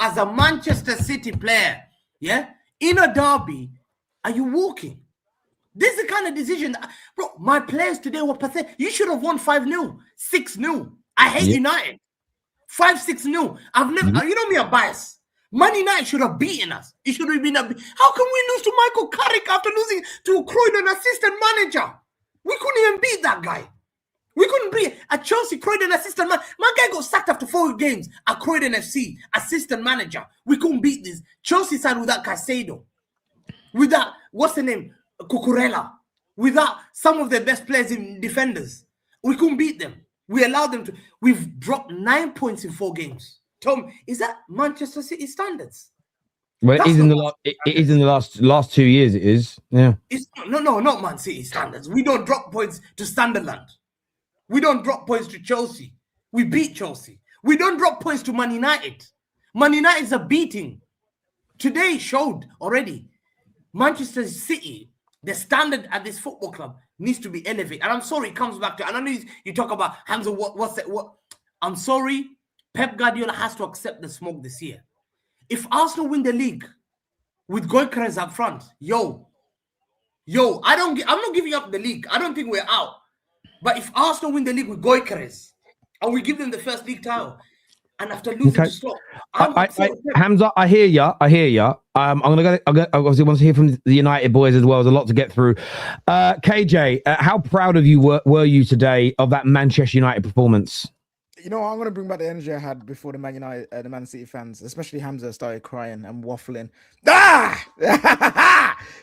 As a Manchester City player, in a derby, are you walking? This is the kind of decision bro, my players today were pathetic. You should have won 5-0, 6-0. I hate United. 5-6-0. I've never, you know me, a bias. Man United should have beaten us. It should have been how can we lose to Michael Carrick after losing to Croydon assistant manager? We couldn't even beat that guy. We couldn't beat a Chelsea Croydon assistant manager. My guy got sacked after 4 games at Croydon FC, assistant manager. We couldn't beat this. Chelsea side without Caicedo. Without, what's the name? Cucurella. Without some of their best players in defenders. We couldn't beat them. We allowed them to. We've dropped 9 points in 4 games. Tom, is that Manchester City standards? Well, it is in the last 2 years. It is. Yeah. It's not Man City standards. We don't drop points to Sunderland. We don't drop points to Chelsea. We beat Chelsea. We don't drop points to Man United. Man United is a beating. Today showed already. Manchester City, the standard at this football club needs to be elevated. And I'm sorry, it comes back to. And I know you talk about Hamza. What's that? What? I'm sorry. Pep Guardiola has to accept the smoke this year. If Arsenal win the league with Gyökeres up front, I'm not giving up the league. I don't think we're out. But if Arsenal win the league with Gyökeres and we give them the first league title, and after losing to Stoke, Hamza, I hear ya. I'm gonna go. I obviously want to hear from the United boys as well. There's a lot to get through. KJ, how proud of you were you today of that Manchester United performance? You know, I'm going to bring back the energy I had before the the Man City fans, especially Hamza, started crying and waffling.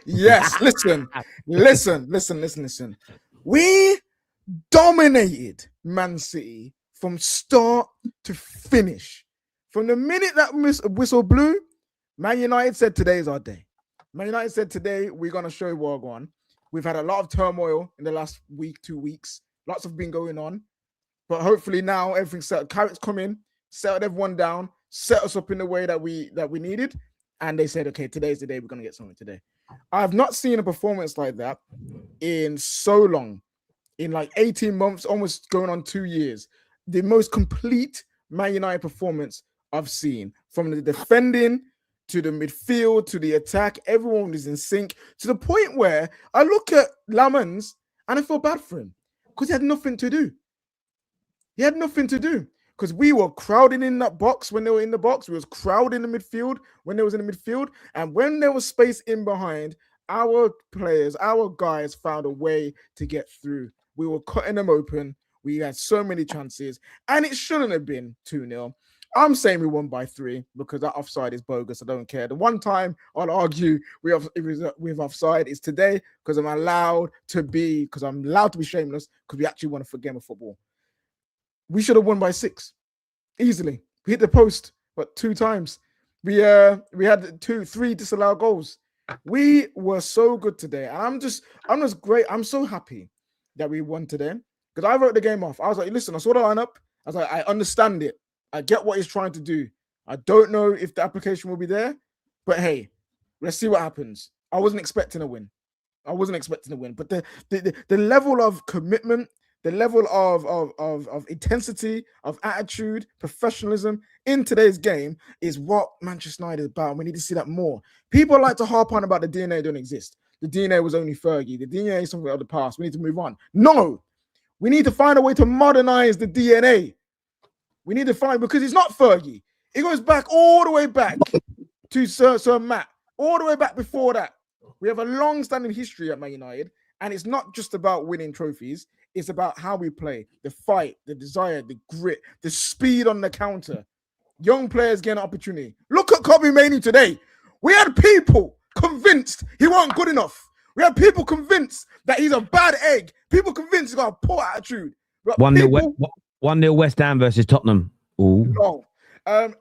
Yes, listen. We dominated Man City from start to finish. From the minute that whistle blew, Man United said today is our day. Man United said today we're going to show what we're on. We've had a lot of turmoil in the last week, 2 weeks. Lots have been going on. But hopefully now everything's settled. Carrick's come in, settled everyone down, set us up in the way that we needed. And they said, okay, today's the day we're going to get something today. I've not seen a performance like that in so long. In like 18 months, almost going on 2 years. The most complete Man United performance I've seen. From the defending to the midfield to the attack, everyone is in sync to the point where I look at Lamans and I feel bad for him because he had nothing to do. He had nothing to do because we were crowding in that box when they were in the box. We was crowding the midfield when they was in the midfield. And when there was space in behind, our players, our guys found a way to get through. We were cutting them open. We had so many chances. And it shouldn't have been 2-0. I'm saying we won by 3 because that offside is bogus. I don't care. The one time I'll argue with offside is today because I'm allowed to be shameless because we actually won a game of football. We should have won by 6 easily. We hit the post. but 2 times. We had 3 disallowed goals. We were so good today, and I'm just great. I'm so happy that we won today because I wrote the game off. I was like, listen, I saw the lineup. I was like, I understand it. I get what he's trying to do. I don't know if the application will be there, but hey, let's see what happens. I wasn't expecting a win. But the level of commitment, the level of intensity, of attitude, professionalism in today's game is what Manchester United is about. We need to see that more. People like to harp on about the DNA don't exist. The DNA was only Fergie. The DNA is something of the past. We need to move on. No, we need to find a way to modernize the DNA. We need to find, because it's not Fergie. It goes back all the way back to Sir Matt, all the way back before that. We have a long-standing history at Man United, and it's not just about winning trophies. It's about how we play, the fight, the desire, the grit, the speed on the counter. Young players get an opportunity. Look at Kobe Mainoo today. We had people convinced he wasn't good enough. We had people convinced that he's a bad egg. People convinced he's got a poor attitude. 1-0 West Ham versus Tottenham. Ooh. No.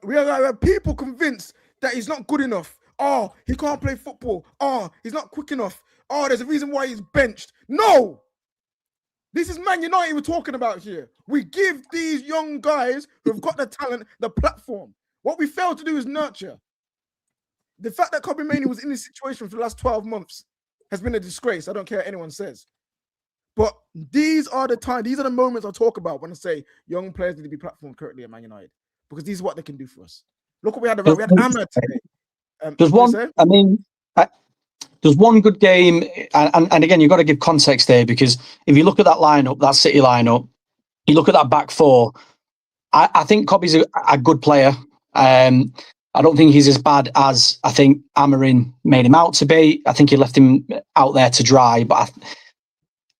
We have people convinced that he's not good enough. Oh, he can't play football. Oh, he's not quick enough. Oh, there's a reason why he's benched. No! This is Man United we're talking about here. We give these young guys who've got the talent the platform. What we fail to do is nurture. The fact that Kobe Mainoo was in this situation for the last 12 months has been a disgrace. I don't care what anyone says. But these are the moments I talk about when I say young players need to be platformed correctly at Man United, because these are what they can do for us. Look what we had. We had Hamza today. There's one good game, and again, you've got to give context there, because if you look at that lineup, that City lineup, you look at that back four, I think Kobe's a good player. I don't think he's as bad as I think Amarin made him out to be. I think he left him out there to dry, but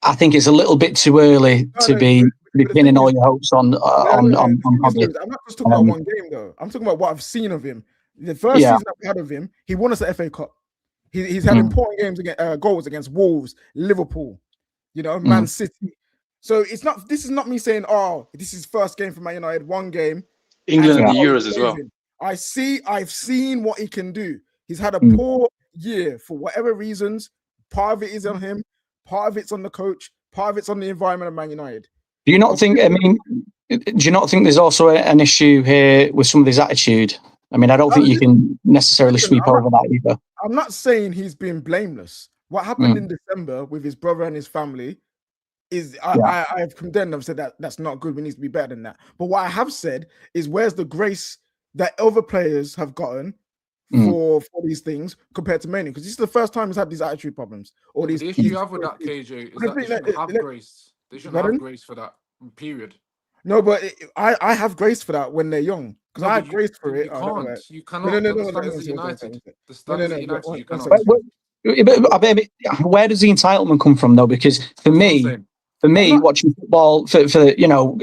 I think it's a little bit too early to be pinning all your hopes on Kobe. I'm not just talking about one game, though. I'm talking about what I've seen of him. The first season that we had of him, he won us the FA Cup. He's had important games against goals against Wolves, Liverpool, Man City. So this is not me saying, oh, this is first game for Man United, one game. England and the Euros as well. I've seen what he can do. He's had a poor year for whatever reasons. Part of it is on him, part of it's on the coach, part of it's on the environment of Man United. Do you not think there's also an issue here with some of his attitude? I mean, I don't think you can necessarily sweep over that either. I'm not saying he's been blameless. What happened in December with his brother and his family is I have condemned. I've said that's not good. We need to be better than that. But what I have said is, where's the grace that other players have gotten for these things compared to Mainoo? Because this is the first time he's had these attitude problems. The issue you have with that, KJ, is that they shouldn't have grace. They shouldn't have grace for that, period. No, but I have grace for that when they're young. Because I have grace for it. You cannot. The standards at United, you cannot. Where does the entitlement come from, though? Because for me, watching football, for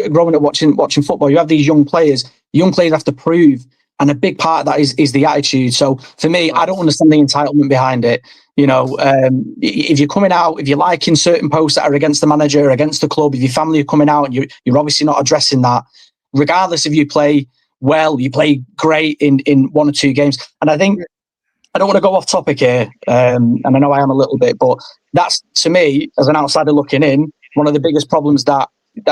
growing up watching football, you have these young players. Young players have to prove, and a big part of that is the attitude. So for me, I don't understand the entitlement behind it. If you're coming out, if you're liking certain posts that are against the manager, against the club, if your family are coming out, and you're obviously not addressing that, regardless if you play well, you play great in 1 or 2 games. And I think, I don't want to go off topic here, and I know I am a little bit, but that's, to me, as an outsider looking in, one of the biggest problems that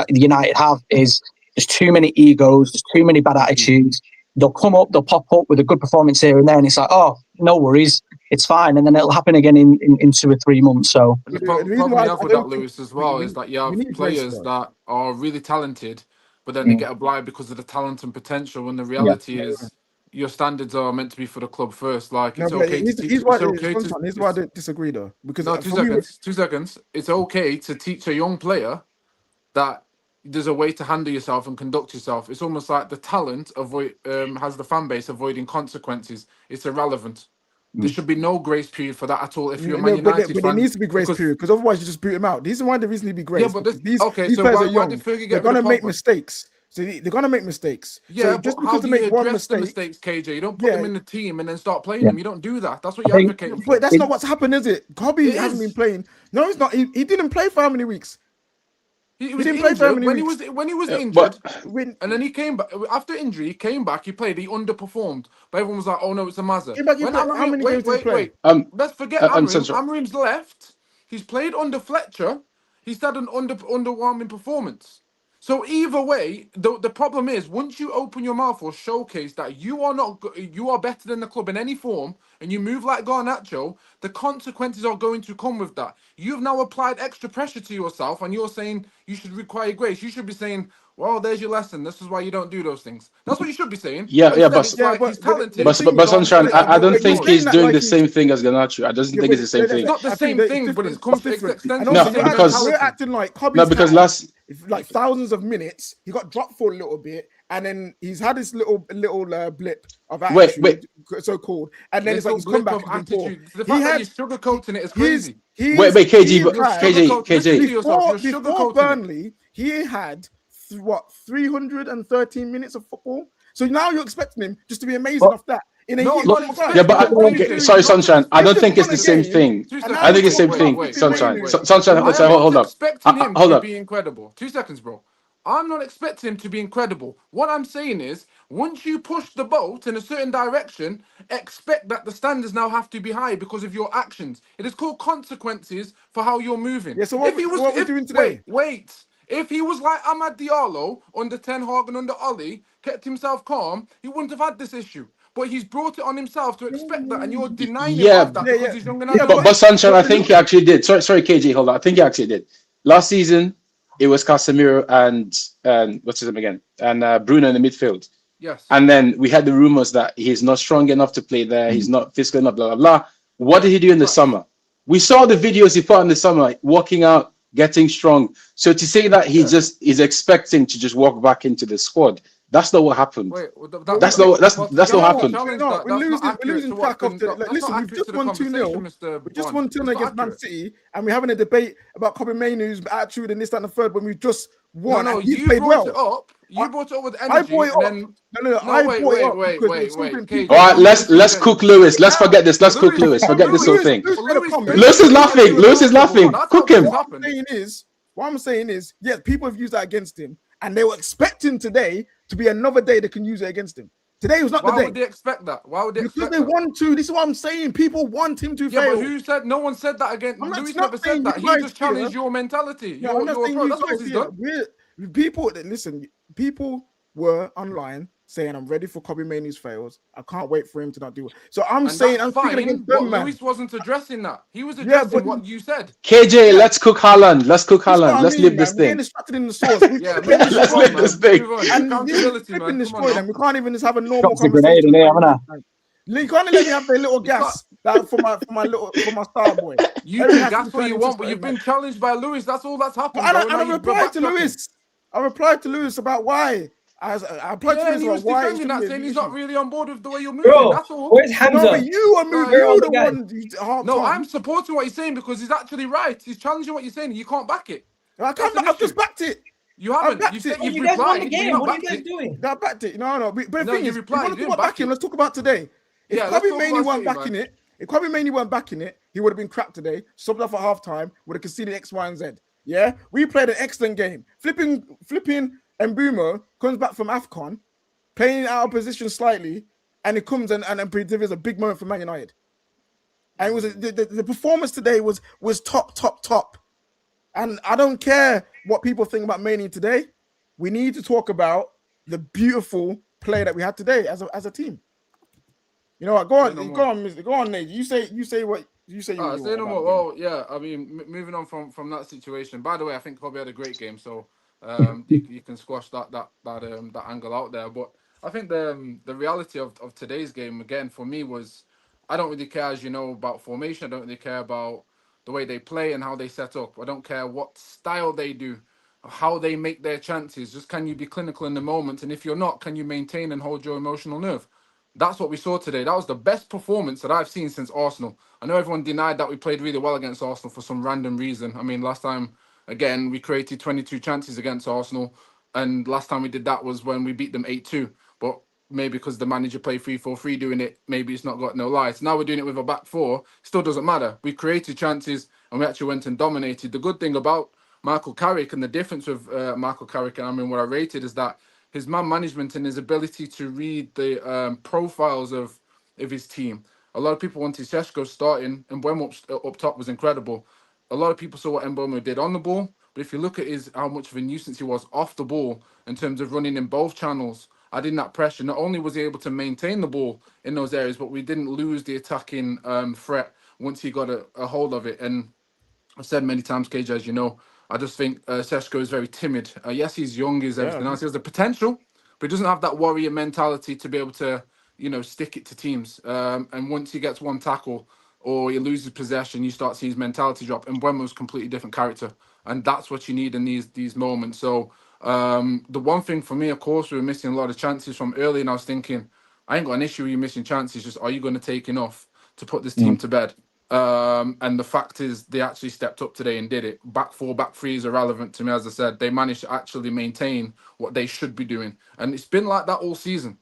United have is there's too many egos, there's too many bad attitudes. They'll pop up with a good performance here and there, and it's like, oh, no worries, it's fine. And then it'll happen again in 2 or 3 months. So the problem you have with that, Lewis, as well, is that you have players that are really talented, but then they get a blind because of the talent and potential, when the reality is your standards are meant to be for the club first. Like, it's okay to teach. Here's why I don't disagree, though. Because 2 seconds. It's okay to teach a young player that there's a way to handle yourself and conduct yourself. It's almost like the talent has the fan base avoiding consequences. It's irrelevant. There should be no grace period for that at all. If you're a Man United fan, but there needs to be grace period, because otherwise you just boot him out. These are why there reason to be grace. Yeah, but these players are young. They're gonna make mistakes. So they're gonna make mistakes. Yeah, so just but because how they do you make one address the mistake, mistakes, KJ? You don't put them in the team and then start playing them. You don't do that. That's what you're advocating for. But that's not what's happened, is it? Kobe hasn't been playing. No, he's not. He didn't play for how many weeks? He was didn't play for how injured many when he was Yeah, injured, When and then he came back after injury. He came back. He played. He underperformed, but everyone was like, "Oh no, it's a Mazza." came back, he When played, how Amarim, many games did he play? wait. Let's forget Amarim. Central. Amarim's left. He's played under Fletcher. He's had an underwhelming performance. So either way, the problem is once you open your mouth or showcase that you are better than the club in any form, and you move like Garnacho, the consequences are going to come with that. You've now applied extra pressure to yourself, and you're saying you should require grace. You should be saying, "Well, there's your lesson. This is why you don't do those things." That's what you should be saying. Yeah, But yeah, instead but it's like he's talented. but Sunshine, I don't think saying he's that doing like the he's- same thing as Garnacho. I don't think it's the same thing. It's not the I think same that thing, it's but different. it's extended And to also, the same because- we're mentality. acting like Kobe's No, because had, like thousands of minutes. He got dropped for a little bit, and then he's had this little blip of attitude, so called, and then it's like he's come back and been poor. The fact that you're sugarcoating it is crazy. Wait, KG. Before Burnley, he had 313 minutes of football. So now you're expecting him just to be amazing off that in a year. Yeah, but okay, sorry, Sunshine. I don't think it's the same thing. I think it's the same thing, Sunshine. Sunshine, hold up. Expecting him Hold to up. be incredible. 2 seconds, bro. I'm not expecting him to be incredible. What I'm saying is, once you push the boat in a certain direction, expect that the standards now have to be high because of your actions. It is called consequences for how you're moving. Yeah, so what we're doing today? Wait. If he was like Ahmad Diallo under Ten Hag and under Oli, kept himself calm, he wouldn't have had this issue. But he's brought it on himself to expect that, and you're denying him of that because he's young enough. But Sunshine, I think he actually did. Sorry, KG, hold on. I think he actually did. Last season, it was Casemiro and what's his name again? And Bruno in the midfield. Yes. And then we had the rumors that he's not strong enough to play there. He's not physical enough, blah, blah, blah. What did he do in the summer? We saw the videos he put in the summer, walking out, getting strong. So to say that he just is expecting to just walk back into the squad, that's not what happened. That's not what happened. No, we're losing track of the. Like, listen, we've just won 2-0. We just won 2-0 against Man City, and we're having a debate about Kobe Mainoo's attitude and this, that, and the third when we just won. No, and he you played brought well. it up. You brought it up with I energy. brought it up. Then... Wait. All right, let's cook Lewis. Let's forget this. Let's cook Lewis. Forget this whole thing. Lewis is laughing. Lewis is laughing. Cook him. What I'm saying is, yes, people have used that against him, and they were expecting today to be another day they can use it against him. Today was not the day. Why would they expect that? Why would they expect that? Because they want to. This is what I'm saying. People want him to fail. Yeah, but who said? No one said that again. Lewis never said that. He just challenged your mentality. Your approach. That's what he's done. People, listen, people were online saying, I'm ready for Kobe Mainoo's fails. I can't wait for him to not do it. So I'm saying, I'm thinking against them, man. Lewis wasn't addressing that. He was addressing what you said. KJ, let's cook Haaland. Let's cook Haaland. Let's leave this thing. We're distracted in the source. Let's leave this thing. And destroy them. We can't even just have a normal conversation. You can't let me have the little gas that for my star boy. You think that's what you want, but you've been challenged by Lewis. That's all that's happened. And I replied to Lewis. I replied to Lewis about why. I replied to Lewis he was about why. defending that, saying he's not really on board with the way you're moving. Bro, that's all. where's Hamza? No, but you are moving. You're the one. No, I'm supporting what he's saying because he's actually right. He's challenging what you're saying. You can't back it. I've just backed it. You haven't. You said you've you guys won the replied. game. What are you guys doing? I backed it. No. But the thing is, replied. if you want to back him, let's talk about today. If Kobe Mainoo weren't backing it, he would have been crap today. Subbed off at halftime, would have conceded X, Y, and Z. Yeah, we played an excellent game. Flipping Mbumo comes back from AFCON, playing out of position slightly, and it comes and delivers a big moment for Man United. And it was the performance today was top. And I don't care what people think about Mainoo today. We need to talk about the beautiful play that we had today as a team. You know what? Go on, Nate. You say what you say. Say no more. Well, yeah. I mean, moving on from that situation. By the way, I think Kobe had a great game, so you can squash that angle out there. But I think the reality of today's game again for me was I don't really care, as you know, about formation. I don't really care about the way they play and how they set up. I don't care what style they do, how they make their chances. Just can you be clinical in the moment? And if you're not, can you maintain and hold your emotional nerve? That's what we saw today. That was the best performance that I've seen since Arsenal. I know everyone denied that we played really well against Arsenal for some random reason. I mean, last time, again, we created 22 chances against Arsenal. And last time we did that was when we beat them 8-2. But maybe because the manager played 3-4-3 doing it, maybe it's not got no lights. Now we're doing it with a back four. Still doesn't matter. We created chances and we actually went and dominated. The good thing about Michael Carrick, and the difference with Michael Carrick and I mean what I rated is that his man management and his ability to read the profiles of his team. A lot of people wanted Šeško starting, and Mbeumo up top was incredible. A lot of people saw what Mbeumo did on the ball, but if you look at how much of a nuisance he was off the ball in terms of running in both channels, adding that pressure, not only was he able to maintain the ball in those areas, but we didn't lose the attacking threat once he got a hold of it. And I've said many times, KJ, as you know, I just think Šeško is very timid. Yes, he's young, he's everything else. He has the potential, but he doesn't have that warrior mentality to be able to, stick it to teams. And once he gets one tackle or he loses possession, you start seeing his mentality drop. And Mbeumo's a completely different character. And that's what you need in these moments. So the one thing for me, of course, we were missing a lot of chances from early, and I was thinking, I ain't got an issue with you missing chances, just are you going to take enough to put this team to bed? And the fact is, they actually stepped up today and did it. Back four, back three is irrelevant to me. As I said, they managed to actually maintain what they should be doing. And it's been like that all season.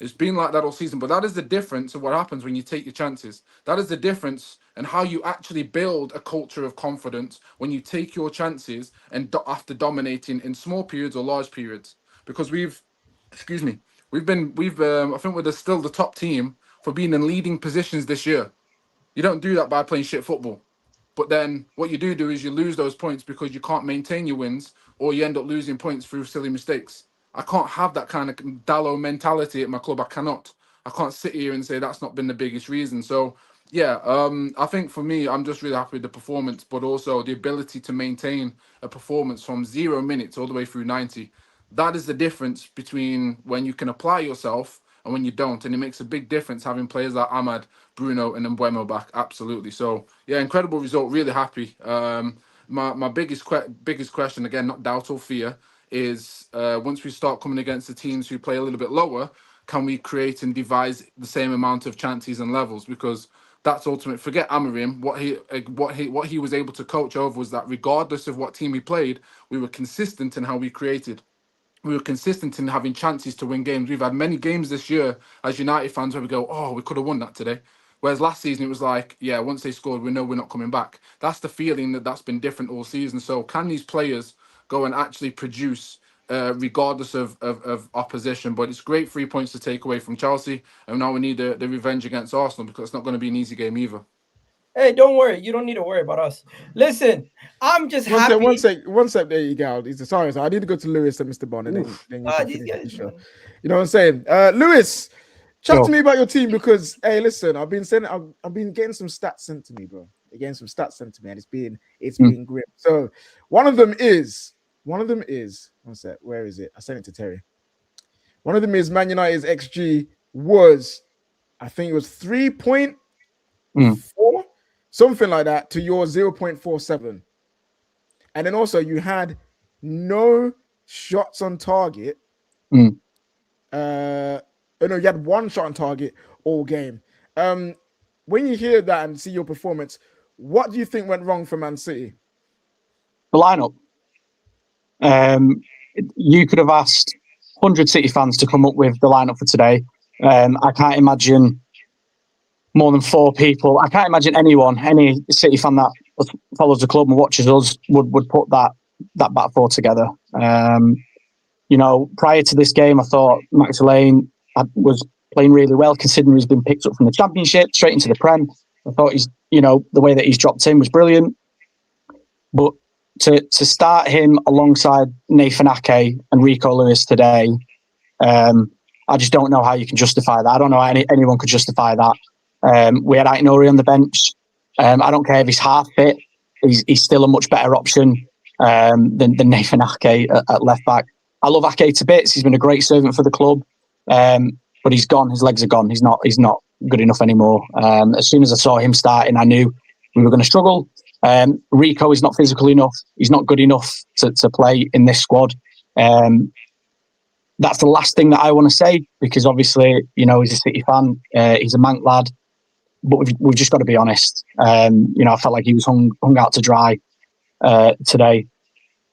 It's been like that all season. But that is the difference of what happens when you take your chances. That is the difference in how you actually build a culture of confidence when you take your chances and after dominating in small periods or large periods. Because I think we're still the top team for being in leading positions this year. You don't do that by playing shit football. But then what you do is you lose those points because you can't maintain your wins, or you end up losing points through silly mistakes. I can't have that kind of Dallo mentality at my club. I cannot. I can't sit here and say that's not been the biggest reason. So, yeah, I think for me, I'm just really happy with the performance, but also the ability to maintain a performance from 0 minutes all the way through 90. That is the difference between when you can apply yourself and when you don't. And it makes a big difference having players like Ahmad, Bruno, and Mbeumo back. Absolutely. So, yeah, incredible result. Really happy. My biggest question, again, not doubt or fear, is once we start coming against the teams who play a little bit lower, can we create and devise the same amount of chances and levels? Because that's ultimate. Forget Amorim. What he was able to coach over was that regardless of what team he played, we were consistent in how we created. We were consistent in having chances to win games. We've had many games this year as United fans where we go, oh, we could have won that today. Whereas last season it was like, yeah, once they scored, we know we're not coming back. That's the feeling that's been different all season. So can these players go and actually produce regardless of opposition? But it's great 3 points to take away from Chelsea. And now we need the revenge against Arsenal, because it's not going to be an easy game either. Hey, don't worry. You don't need to worry about us. Listen, I'm just happy. One sec. There you go. Sorry, I need to go to Lewis and Mr. Bond, and then you can finish the show. You know what I'm saying? Lewis, chat to me about your team, because hey, listen, I've been getting some stats sent to me, bro. Getting some stats sent to me, and it's been grim. So one of them is one sec. Where is it? I sent it to Terry. One of them is Man United's XG was, I think it was 3.4. Something like that, to your 0.47. And then also you had no shots on target. You had one shot on target all game. When you hear that and see your performance, what do you think went wrong for Man City? The lineup. You could have asked 100 City fans to come up with the lineup for today. I can't imagine more than 4 people. I can't imagine any City fan that follows the club and watches us would put that back four together. Prior to this game, I thought Max Lane was playing really well, considering he's been picked up from the Championship straight into the Prem. I thought the way that he's dropped in was brilliant. But to start him alongside Nathan Ake and Rico Lewis today, I just don't know how you can justify that. I don't know how anyone could justify that. We had Aït-Nouri on the bench. I don't care if he's half fit. He's still a much better option than Nathan Ake at left back. I love Ake to bits. He's been a great servant for the club, but he's gone. His legs are gone. He's not good enough anymore. As soon as I saw him starting, I knew we were going to struggle. Rico is not physical enough. He's not good enough to play in this squad. That's the last thing that I want to say, because obviously, he's a City fan. He's a Manc lad. But we've just got to be honest. I felt like he was hung out to dry today.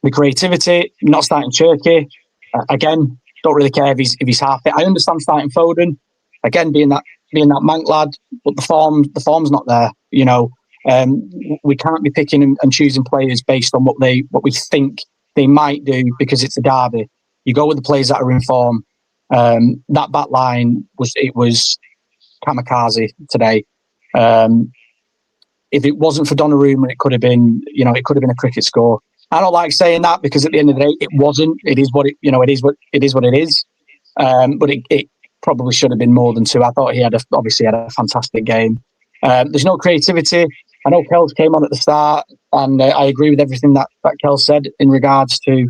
The creativity, not starting Cherky. Again, don't really care if he's half fit. I understand starting Foden. Again, being that Manc lad, but the form's not there. We can't be picking and choosing players based on what we think they might do because it's a derby. You go with the players that are in form. That back line was kamikaze today. If it wasn't for Donnarumma, it could have been a cricket score. I don't like saying that because at the end of the day, it wasn't. It is what it is. But it probably should have been more than 2. I thought he obviously had a fantastic game. There's no creativity. I know Kel's came on at the start, and I agree with everything that Kel said in regards to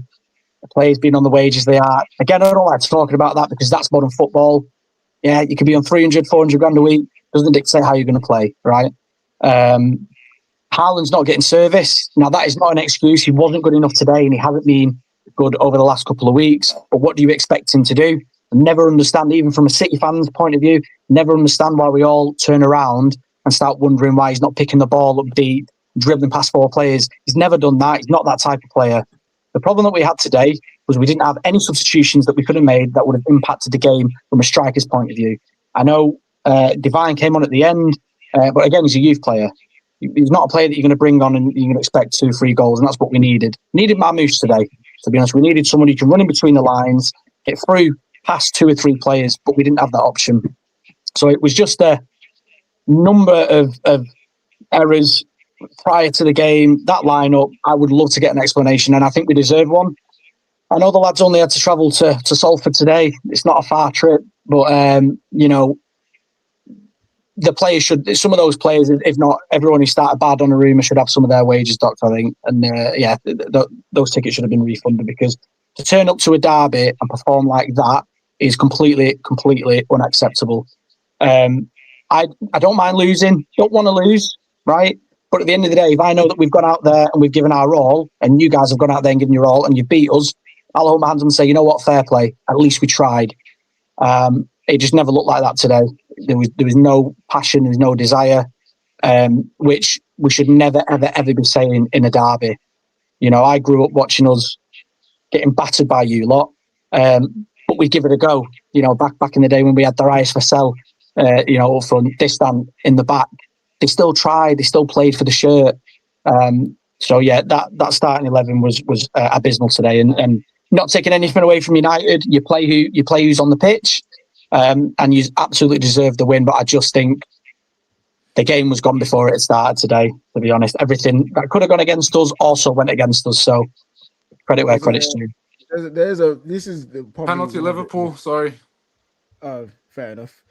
the players being on the wages they are. Again, I don't like talking about that because that's modern football. Yeah, you could be on 300, 400 grand a week. Doesn't dictate how you're going to play, right? Haaland's not getting service. Now, that is not an excuse. He wasn't good enough today, and he hasn't been good over the last couple of weeks. But what do you expect him to do? I never understand, even from a City fan's point of view, never understand why we all turn around and start wondering why he's not picking the ball up deep, dribbling past 4 players. He's never done that. He's not that type of player. The problem that we had today was we didn't have any substitutions that we could have made that would have impacted the game from a striker's point of view. I know Divine came on at the end, but again, he's a youth player. He's not a player that you're going to bring on and you're going to expect 2-3 goals, and that's what we needed. We needed Marmouche today, to be honest. We needed someone who can run in between the lines, get through past 2 or 3 players, but we didn't have that option. So it was just a number of errors prior to the game. That lineup, I would love to get an explanation, and I think we deserve one. I know the lads only had to travel to Salford today. It's not a far trip, but the players some of those players, if not everyone who started bad on a rumour, should have some of their wages docked, I think. And those tickets should have been refunded, because to turn up to a derby and perform like that is completely unacceptable. I don't mind losing, don't want to lose, right? But at the end of the day, if I know that we've gone out there and we've given our all, and you guys have gone out there and given your all, and you beat us, I'll hold my hands and say, you know what, fair play. At least we tried. It just never looked like that today. There was no passion, there was no desire, which we should never, ever, ever be saying in a derby. I grew up watching us getting battered by you lot, but we give it a go. Back in the day when we had Darius Vassell, up front, Distant in the back, they still tried, they still played for the shirt. So yeah, that starting 11 was abysmal today, and not taking anything away from United. You play who's on the pitch, and you absolutely deserve the win. But I just think the game was gone before it started today. To be honest, everything that could have gone against us also went against us. So credit where credit's due. This is the penalty Liverpool. Sorry. Oh, fair enough.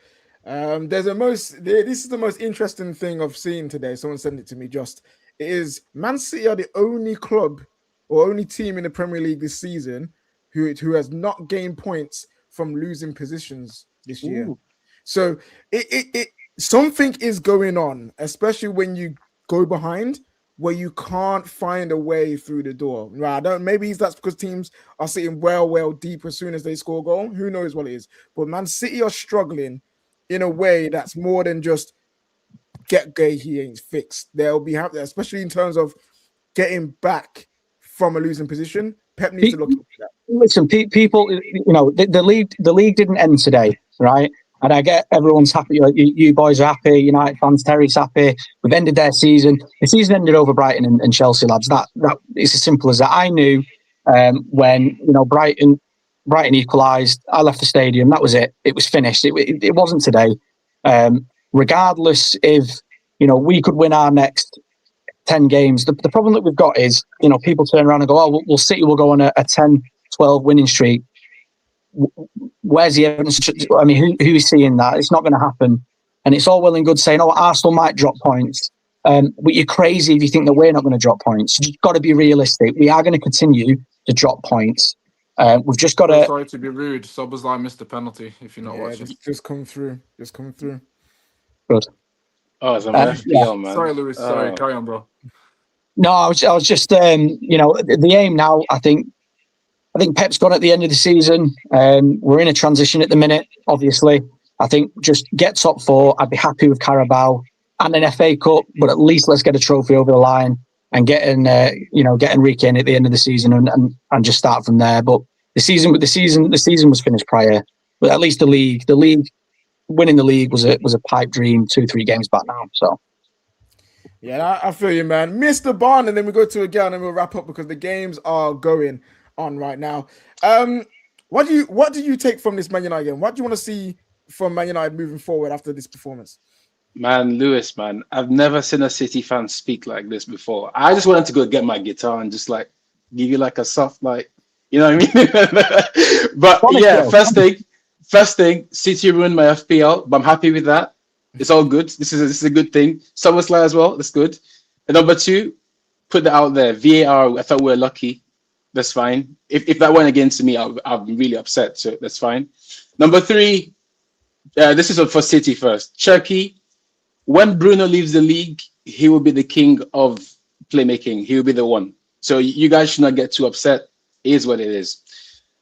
This is the most interesting thing I've seen today. Someone sent it to me. It is Man City are the only club or only team in the Premier League this season who has not gained points from losing positions this year. Ooh. So it something is going on, especially when you go behind, where you can't find a way through the door. Right? Maybe that's because teams are sitting well deep as soon as they score a goal. Who knows what it is? But Man City are struggling in a way that's more than just get gay, he ain't fixed. They'll be happy, especially in terms of getting back from a losing position. Pep needs to look into that. Listen, people, the league didn't end today, right? And I get everyone's happy. You boys are happy. United fans, Terry's happy. We've ended their season. The season ended over Brighton and Chelsea, lads. That it's as simple as that. I knew when Brighton equalised, I left the stadium. That was it. It was finished. It wasn't today. Regardless if we could win our next 10 games, the problem that we've got is people turn around and go, oh, we'll City will go on a 10-12 winning streak. Where's the evidence? I mean, who is seeing that? It's not going to happen. And it's all well and good saying, oh, Arsenal might drop points. But you're crazy if you think that we're not going to drop points. You've got to be realistic. We are going to continue to drop points. We've just got to... Sorry to be rude. Szoboszlai missed the penalty, if you're not watching. Just come through. Good. Oh, it's a man. Sorry, Lewis. Sorry, carry on, bro. No, I was just, the aim now, I think Pep's gone at the end of the season. We're in a transition at the minute, obviously. I think just get top 4. I'd be happy with Carabao and an FA Cup, but at least let's get a trophy over the line and get Enrique in at the end of the season and just start from there. But the season was finished prior. But at least the league winning the league was a pipe dream 2-3 games back now. So Yeah, I feel you, man. Mr. Barn, and then we go to a girl, and then we'll wrap up because the games are going on right now. What do you take from this Man United game? What do you want to see from Man United moving forward after this performance? Man, Lewis, man, I've never seen a City fan speak like this before. I just wanted to go get my guitar and just like give you like a soft, like, you know what I mean? But yeah, first thing, City ruined my FPL, but I'm happy with that. It's all good. This is a good thing. SummerSlam as well. That's good. And number two, put that out there. VAR, I thought we were lucky. That's fine. If that went against me, I'll be really upset. So that's fine. Number three, this is for City first. Cherky, when Bruno leaves the league, he will be the king of playmaking. He will be the one. So you guys should not get too upset. It is what it is.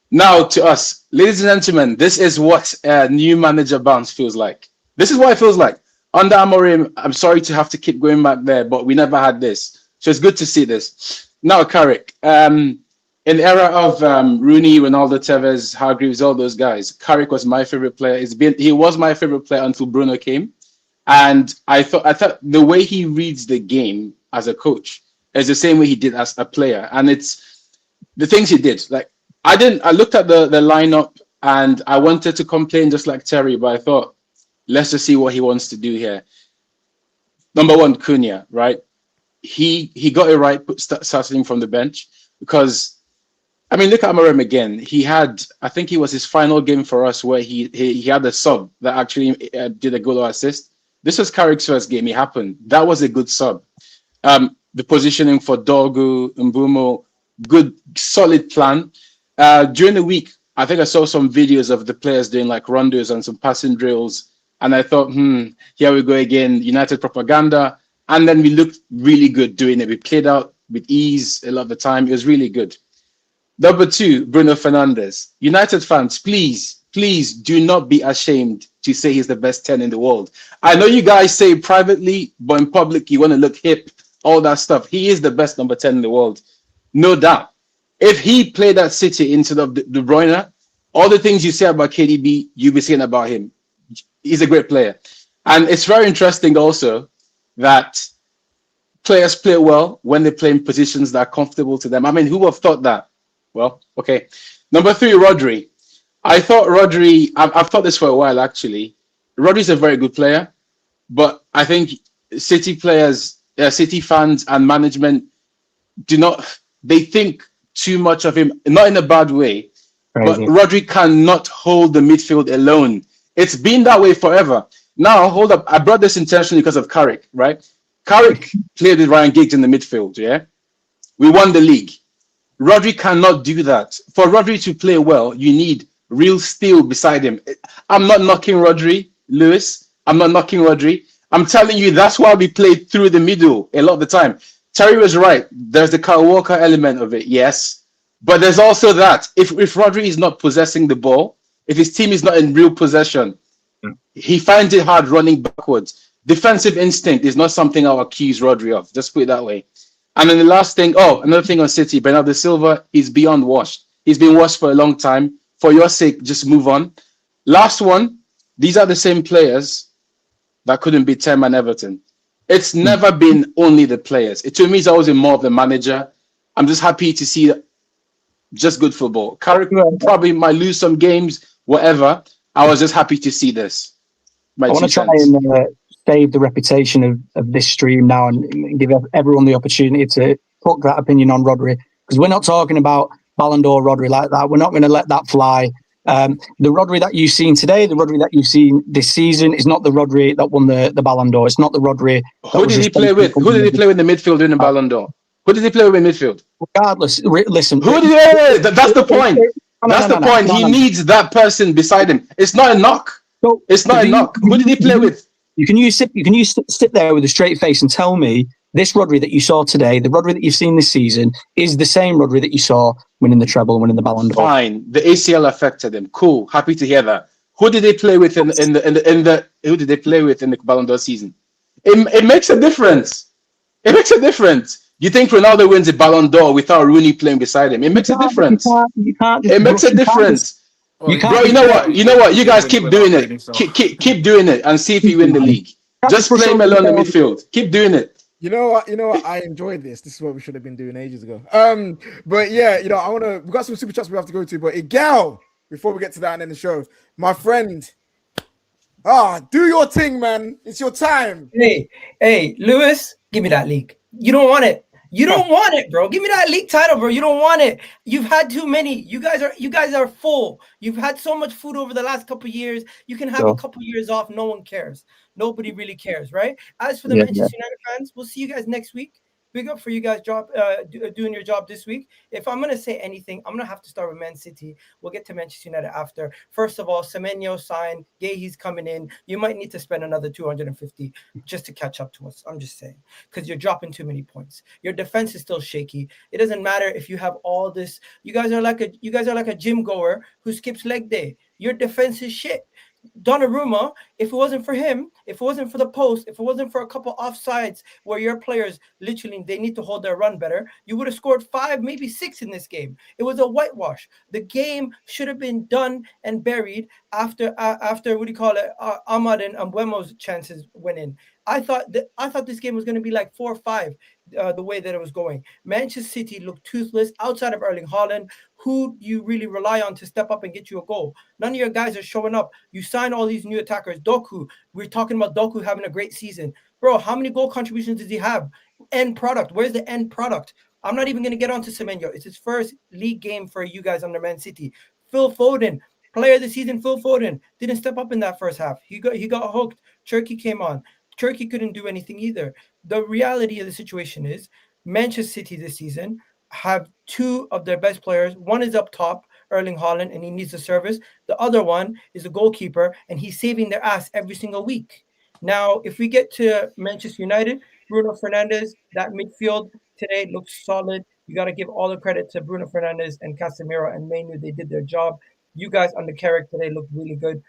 Now to us, ladies and gentlemen, this is what new manager bounce feels like. This is what it feels like. Under Amorim, I'm sorry to have to keep going back there, but we never had this. So it's good to see this. Now, Carrick, in the era of Rooney, Ronaldo, Tevez, Hargreaves, all those guys, Carrick was my favorite player. He was my favorite player until Bruno came. And I thought the way he reads the game as a coach is the same way he did as a player. And it's the things he did. Like I looked at the lineup and I wanted to complain just like Terry, but I thought, let's just see what he wants to do here. Number one, Cunha, right? He got it right, starting from the bench, because I mean, look at Amorim again. He had, I think it was his final game for us where he had a sub that actually did a goal or assist. This was Carrick's first game. It happened. That was a good sub. The positioning for Dorgu, Mbumo, good, solid plan. During the week, I think I saw some videos of the players doing like rondos and some passing drills. And I thought, here we go again, United propaganda. And then we looked really good doing it. We played out with ease a lot of the time. It was really good. Number two, Bruno Fernandes. United fans, please do not be ashamed to say he's the best 10 in the world. I know you guys say privately, but in public, you want to look hip, all that stuff. He is the best number 10 in the world. No doubt. If he played at City instead of De Bruyne, all the things you say about KDB, you'll be saying about him. He's a great player. And it's very interesting also that players play well when they play in positions that are comfortable to them. I mean, who would have thought that? Well, okay. Number three, Rodri. I thought Rodri, I've thought this for a while actually. Rodri's a very good player, but I think City players, City fans and management they think too much of him, not in a bad way, but Rodri cannot hold the midfield alone. It's been that way forever. Now, hold up. I brought this intentionally because of Carrick, right? Carrick played with Ryan Giggs in the midfield, yeah? We won the league. Rodri cannot do that. For Rodri to play well, you need real steel beside him. I'm not knocking Rodri, Lewis. I'm not knocking Rodri. I'm telling you, that's why we played through the middle a lot of the time. Terry was right. There's the Kyle Walker element of it, yes. But there's also that. If Rodri is not possessing the ball, if his team is not in real possession, he finds it hard running backwards. Defensive instinct is not something I'll accuse Rodri of. Just put it that way. And then the last thing, another thing on City, Bernardo Silva is beyond washed. He's been washed for a long time. For your sake, just move on. Last one, these are the same players that couldn't beat 10-man Everton. It's never been only the players. To me, it's always been more of the manager. I'm just happy to see just good football. Carrick probably might lose some games, whatever. I was just happy to see this. I want to try and save the reputation of this stream now and give everyone the opportunity to put that opinion on Rodri, because we're not talking about Ballon d'Or Rodri like that. We're not going to let that fly. The Rodri that you've seen today, the Rodri that you've seen this season, is not the Rodri that won the Ballon d'Or. It's not the Rodri. Who did he play with? Who did he play with in the midfield in the Ballon d'Or? Who did he play with in midfield? Regardless, listen. Who did he? That's the point. That's the point. He needs that person beside him. It's not a knock. So, it's not a knock. Who did he play with? Can you sit there with a straight face and tell me this Rodri that you saw today, the Rodri that you've seen this season, is the same Rodri that you saw winning the treble and winning the Ballon d'Or? Fine. The ACL affected him. Cool. Happy to hear that. Who did they play with in the Ballon d'Or season? It makes a difference. It makes a difference. You think Ronaldo wins a Ballon d'Or without Rooney playing beside him? It makes a difference. It makes a difference. Bro, you know what? You guys keep doing it. Keep doing it and see if you win the league. Just play him alone in the midfield. Keep doing it. You know what? I enjoyed this. This is what we should have been doing ages ago. But yeah, we got some super chats we have to go to. But Igal, before we get to that and end the show, my friend, do your thing, man. It's your time. Hey, Lewis, give me that league. You don't want it. You don't want it, bro. Give me that league title, bro. You don't want it. You've had too many. You guys are full. You've had so much food over the last couple of years. You can have a couple of years off. No one cares. Nobody really cares, right? As for the Manchester United fans, we'll see you guys next week. Big up for you guys doing your job this week. If I'm going to say anything, I'm going to have to start with Man City. We'll get to Manchester United after. First of all, Semenyo signed. He's coming in. You might need to spend another 250 just to catch up to us. I'm just saying, because you're dropping too many points. Your defense is still shaky. It doesn't matter if you have all this. You guys are like a gym goer who skips leg day. Your defense is shit. Donnarumma, if it wasn't for him, if it wasn't for the post, if it wasn't for a couple offsides where your players literally they need to hold their run better, you would have scored 5, maybe 6 in this game. It was a whitewash. The game should have been done and buried after Ahmad and Mbuemo's chances went in. I thought this game was going to be like 4-5. The way that it was going. Manchester City looked toothless outside of Erling Haaland. Who you really rely on to step up and get you a goal? None of your guys are showing up. You sign all these new attackers. Doku, we're talking about Doku having a great season. Bro, how many goal contributions does he have? End product. Where's the end product? I'm not even going to get onto Semenyo. It's his first league game for you guys under Man City. Phil Foden, player of the season, Phil Foden, didn't step up in that first half. He got hooked. Turkey came on. Turkey couldn't do anything either. The reality of the situation is Manchester City this season have 2 of their best players. One is up top, Erling Haaland, and he needs a service. The other one is a goalkeeper, and he's saving their ass every single week. Now, if we get to Manchester United, Bruno Fernandes, that midfield today looks solid. You got to give all the credit to Bruno Fernandes and Casemiro and Mainoo. They did their job. You guys on the Carrick today look really good.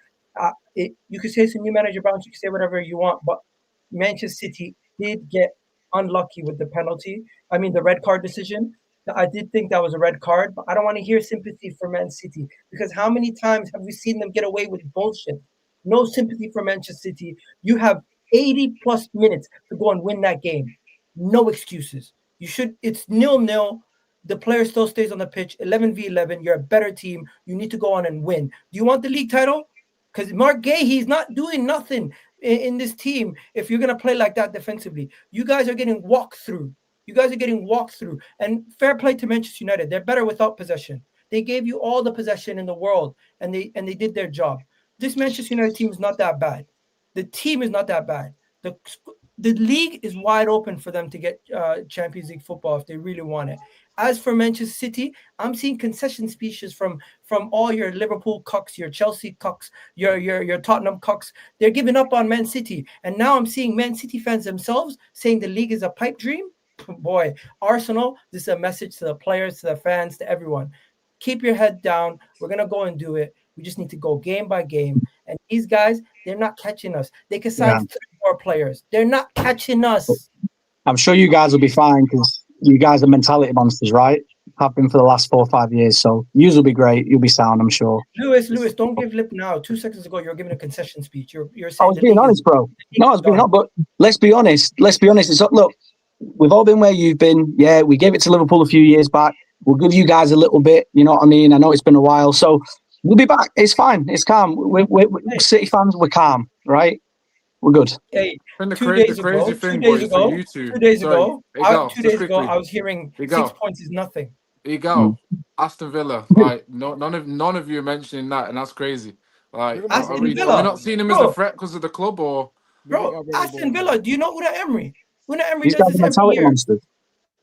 You could say it's a new manager bounce. You can say whatever you want, but Manchester City did get unlucky with the the red card decision. I did think that was a red card, but I don't want to hear sympathy for Man City because how many times have we seen them get away with bullshit? No sympathy for Manchester City. You have 80 plus minutes to go and win that game. No excuses. It's 0-0. The player still stays on the pitch, 11v11. You're a better team. You need to go on and win. Do you want the league title? Because Mark Gay, he's not doing nothing in this team if you're going to play like that defensively. You guys are getting walked through. And fair play to Manchester United. They're better without possession. They gave you all the possession in the world, and they did their job. This Manchester United team is not that bad. The team is not that bad. The league is wide open for them to get Champions League football if they really want it. As for Manchester City, I'm seeing concession speeches from all your Liverpool cucks, your Chelsea cucks, your Tottenham cucks. They're giving up on Man City. And now I'm seeing Man City fans themselves saying the league is a pipe dream. Boy, Arsenal, this is a message to the players, to the fans, to everyone. Keep your head down. We're going to go and do it. We just need to go game by game. And these guys, they're not catching us. They can sign 3 more players. They're not catching us. I'm sure you guys will be fine because you guys are mentality monsters, right? Have been for the last 4 or 5 years. So yous will be great. You'll be sound, I'm sure. Lewis, don't give lip now. 2 seconds ago, you were giving a concession speech. You're saying I was being honest, bro. No, I was being honest. But let's be honest. Look, we've all been where you've been. Yeah, we gave it to Liverpool a few years back. We'll give you guys a little bit. You know what I mean? I know it's been a while. So we'll be back. It's fine. It's calm. We're City fans. We're calm, right? We're good. Hey, And the 2 crazy days ago, thing 2 days was ago, for you two. 2 days Sorry. ago, Here you go, 2 just days ago, quickly. I was hearing Here you 6 go. points is nothing. Here you go. Aston Villa. Like none of you are mentioning that, and that's crazy. Like Aston are we Villa. not seeing him as a threat because of the club or Bro, Aston Villa, do you know Una Emery? Una Emery These does guys this are every mentality year. monsters.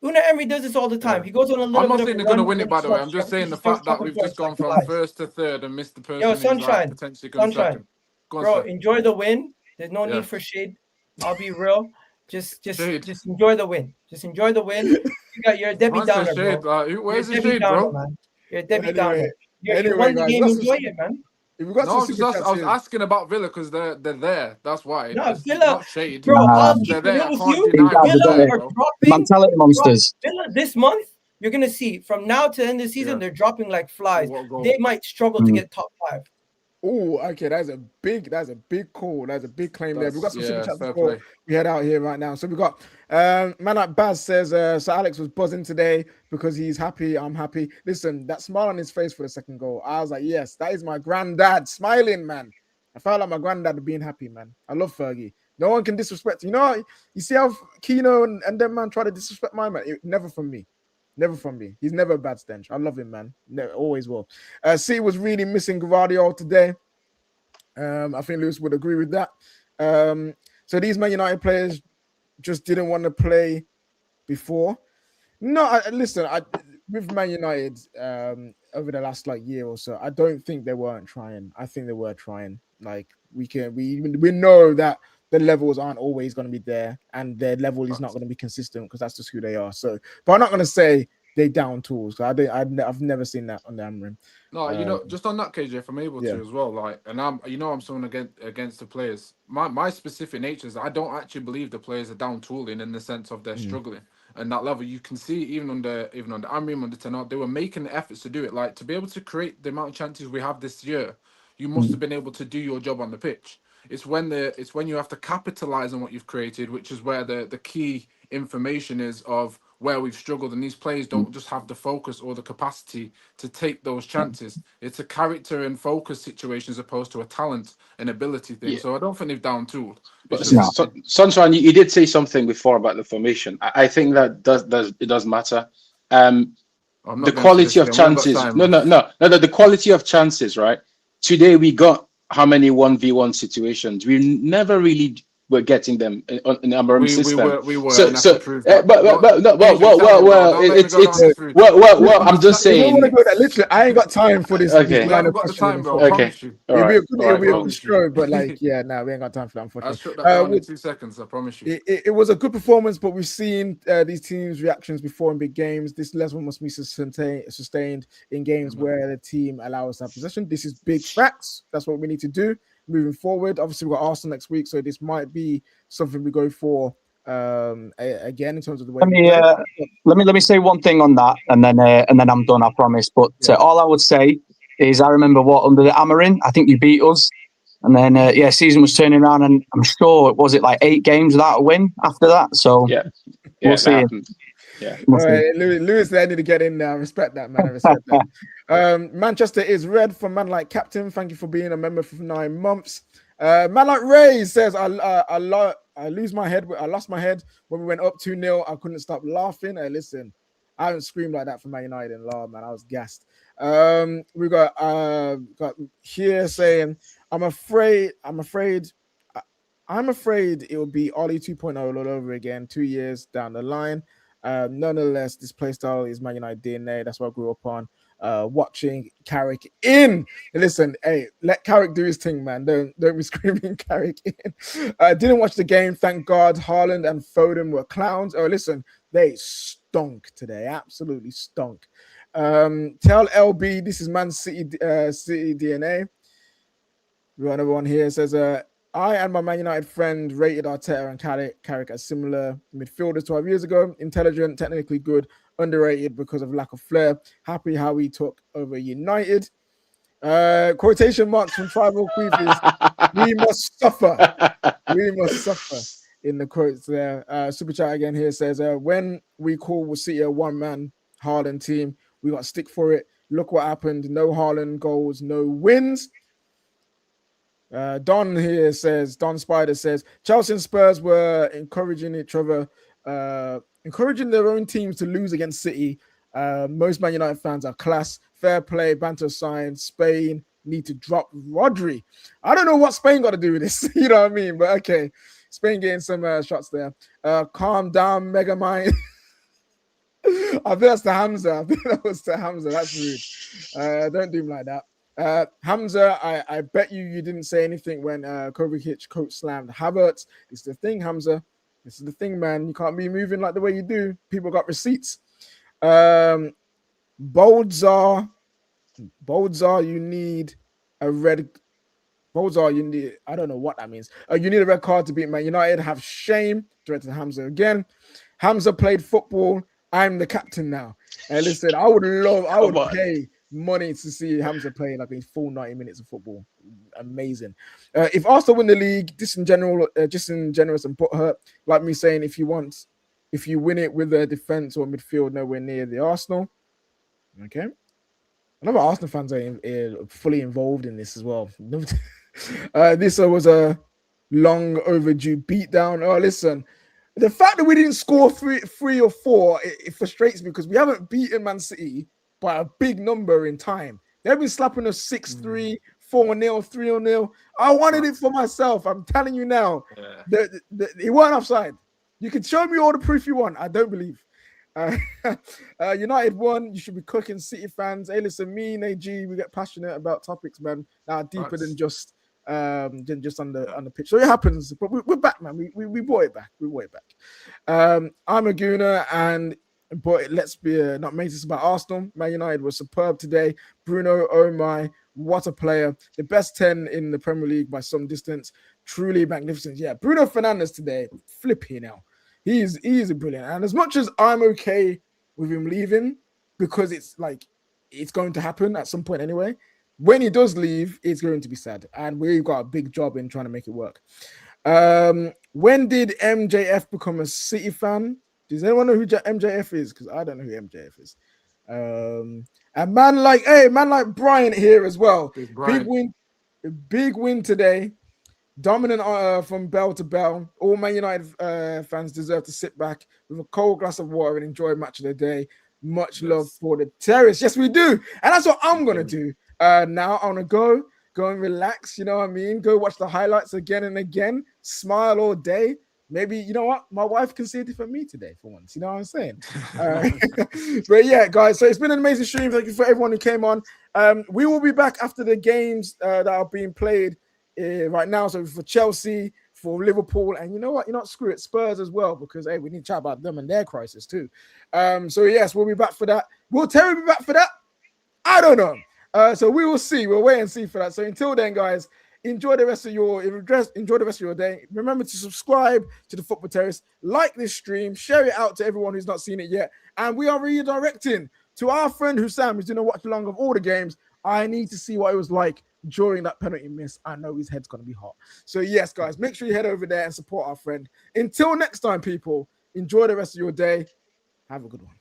Una Emery does this all the time. He goes on a little I'm not bit saying of they're a going to run win it, and by the way. I'm starts just saying the starts fact that dropping we've points just gone like from flies. first to third and missed the person Yo, who's like Sunshine, potentially going second. Go on, bro, sir. enjoy the win. There's no Yeah. need for shade. I'll be real. Just Shade. enjoy the win. Just enjoy the win. You're a Debbie Man said Downer, shade. bro. Where's the You're a Debbie shade, Downer, bro? man. You're a Debbie Anyway, Downer. You won the guys, game. that's Enjoy it, man. if we got No, some super I chats was here. asking about Villa because they're there. That's why. No, It's Villa, not shade. bro. I'll They're keep it there. real I with can't you. These deny guys what's are Villa there, are bro. dropping. Mentality monsters. Villa this month, you're gonna see from now to the end of the season, Yeah. they're dropping like flies. What goal? They might struggle to get top 5. Oh, okay, that's a big call. That's a big claim there. We've got some super chats fair before play. we head out here right now. So we've got man like Baz says, so Alex was buzzing today because he's happy. I'm happy. Listen, that smile on his face for the second goal. I was like, yes, that is my granddad smiling, man. I felt like my granddad being happy, man. I love Fergie. No one can disrespect. You know, you see how Keno and them man try to disrespect my man. Never from me. Never from me. He's never a bad stench. I love him, man. Never, always will. C was really missing Gvardiol today. I think Lewis would agree with that. So these Man United players just didn't want to play before. No, listen, with Man United over the last year or so, I don't think they weren't trying. I think they were trying. Like we know that the levels aren't always going to be there, and their level is not going to be consistent because that's just who they are. So, but I'm not going to say they down tools. I've never seen that on the Amorim. No, you know, just on that, KJ, if I'm able to as well, like, and I'm someone against the players. My specific nature is I don't actually believe the players are down tooling in the sense of they're struggling. And that level, you can see even under Amorim, under Tenor, they were making the efforts to do it. Like, to be able to create the amount of chances we have this year, you must have been able to do your job on the pitch. It's when you have to capitalize on what you've created, which is where the key information is of where we've struggled, and these players don't just have the focus or the capacity to take those chances. It's a character and focus situation as opposed to a talent and ability thing. Yeah. So I don't think they've down tooled. Sunshine, you did say something before about the formation. I think that does matter. The quality of chances. The quality of chances, right? Today we got how many 1v1 situations? We never really were getting them in Amorim system. We were. I'm just saying. Literally, I ain't got time for this. Okay. We haven't got the time, bro. Okay. It'll be a good show, but we ain't got time for that, unfortunately. I'll shut that down in 2 seconds, I promise you. It was a good performance, but we've seen these teams' reactions before in big games. This level must be sustained in games where the team allows that possession. This is big facts. That's what we need to do moving forward. Obviously, we've got Arsenal next week, so this might be something we go for again in terms of the way. Let me say one thing on that, and then I'm done, I promise. But all I would say is I remember under the Amorim, I think you beat us, and then season was turning around, and I'm sure it was 8 games without a win after that. So we'll see. Yeah. All right, Lewis, I need to get in now. Respect that, man. I respect that. Manchester is red from Man Like Captain. Thank you for being a member for 9 months. Man Like Ray says, I lost my head when we went up 2-0. I couldn't stop laughing. Hey, listen, I haven't screamed like that for Man United in long, man. I was gassed. We got here saying, I'm afraid it will be Ollie 2.0 all over again 2 years down the line. Nonetheless, this play style is Man United DNA. That's what I grew up on. Watching Carrick in. Listen, hey, let Carrick do his thing, man. Don't be screaming Carrick in. Didn't watch the game. Thank God Haaland and Foden were clowns. Oh, listen, they stunk today. Absolutely stunk. Tell LB this is Man City DNA. We got another one here. It says, I and my Man United friend rated Arteta and Carrick as similar midfielders 12 years ago. Intelligent, technically good, underrated because of lack of flair. Happy how he took over United. Quotation marks from Tribal Queefies. We must suffer. We must suffer in the quotes there. Super chat again here says, when we call City a one-man Haaland team, we got to stick for it. Look what happened. No Haaland goals, no wins. Don Spider says Chelsea and Spurs were encouraging each other, encouraging their own teams to lose against City. Most Man United fans are class, fair play, banter aside. Spain need to drop Rodri. I don't know what Spain got to do with this, you know what I mean? But okay, Spain getting some shots there. Calm down, Megamind. I think that's to Hamza. I think that was to Hamza. That's rude. Don't do him like that. Hamza, I bet you didn't say anything when Kovacic coach slammed Havertz. It's the thing, Hamza. This is the thing, man. You can't be moving like the way you do. People got receipts. Boldzar, you need a red. Boldzar, you need. I don't know what that means. You need a red card to beat Man United. Have shame. Directed Hamza again. Hamza played football. I'm the captain now. And listen, I would money to see Hamza play like a full 90 minutes of football. Amazing. If Arsenal win the league, disingenuous and butthurt, like me saying, if you win it with a defense or midfield nowhere near the Arsenal, okay. I know Arsenal fans are fully involved in this as well. This was a long overdue beatdown. Oh, listen, the fact that we didn't score three or four, it frustrates me because we haven't beaten Man City by a big number in time. They've been slapping us 6-3, 4-0, 3-0. I wanted it for myself. I'm telling you now, it weren't offside. You can show me all the proof you want. I don't believe. United won. You should be cooking, City fans. Hey, listen, me and AG, we get passionate about topics, man. Now deeper than just on the pitch. So it happens, but we're back, man. We brought it back. I'm a Gooner, but let's be not make this about Arsenal. Man United was superb today. Bruno, oh my, what a player! The best 10 in the Premier League by some distance. Truly magnificent. Yeah, Bruno Fernandes today, flipping now. He is brilliant. And as much as I'm okay with him leaving, because it's going to happen at some point anyway, when he does leave, it's going to be sad. And we've got a big job in trying to make it work. When did MJF become a City fan? Does anyone know who MJF is? Because I don't know who MJF is. And man like Bryant here as well. Big win today. Dominant from bell to bell. All Man United fans deserve to sit back with a cold glass of water and enjoy match of the day. Much love for the Terrace. Yes, we do. And that's what I'm going to do. Now I want to go and relax. You know what I mean? Go watch the highlights again and again. Smile all day. Maybe, you know what? My wife can see it for me today for once. You know what I'm saying? But yeah, guys. So it's been an amazing stream. Thank you for everyone who came on. We will be back after the games that are being played right now. So for Chelsea, for Liverpool, and you know what? Screw it, Spurs as well, because hey, we need to chat about them and their crisis too. So yes, we'll be back for that. Will Terry be back for that? I don't know. So we will see. We'll wait and see for that. So until then, guys, enjoy the rest of your day. Remember to subscribe to the Football Terrace, like this stream, share it out to everyone who's not seen it yet. And we are redirecting to our friend Hussam, who's doing a watch along of all the games. I need to see what it was like during that penalty miss. I know his head's going to be hot. So yes, guys, make sure you head over there and support our friend. Until next time, people, enjoy the rest of your day. Have a good one.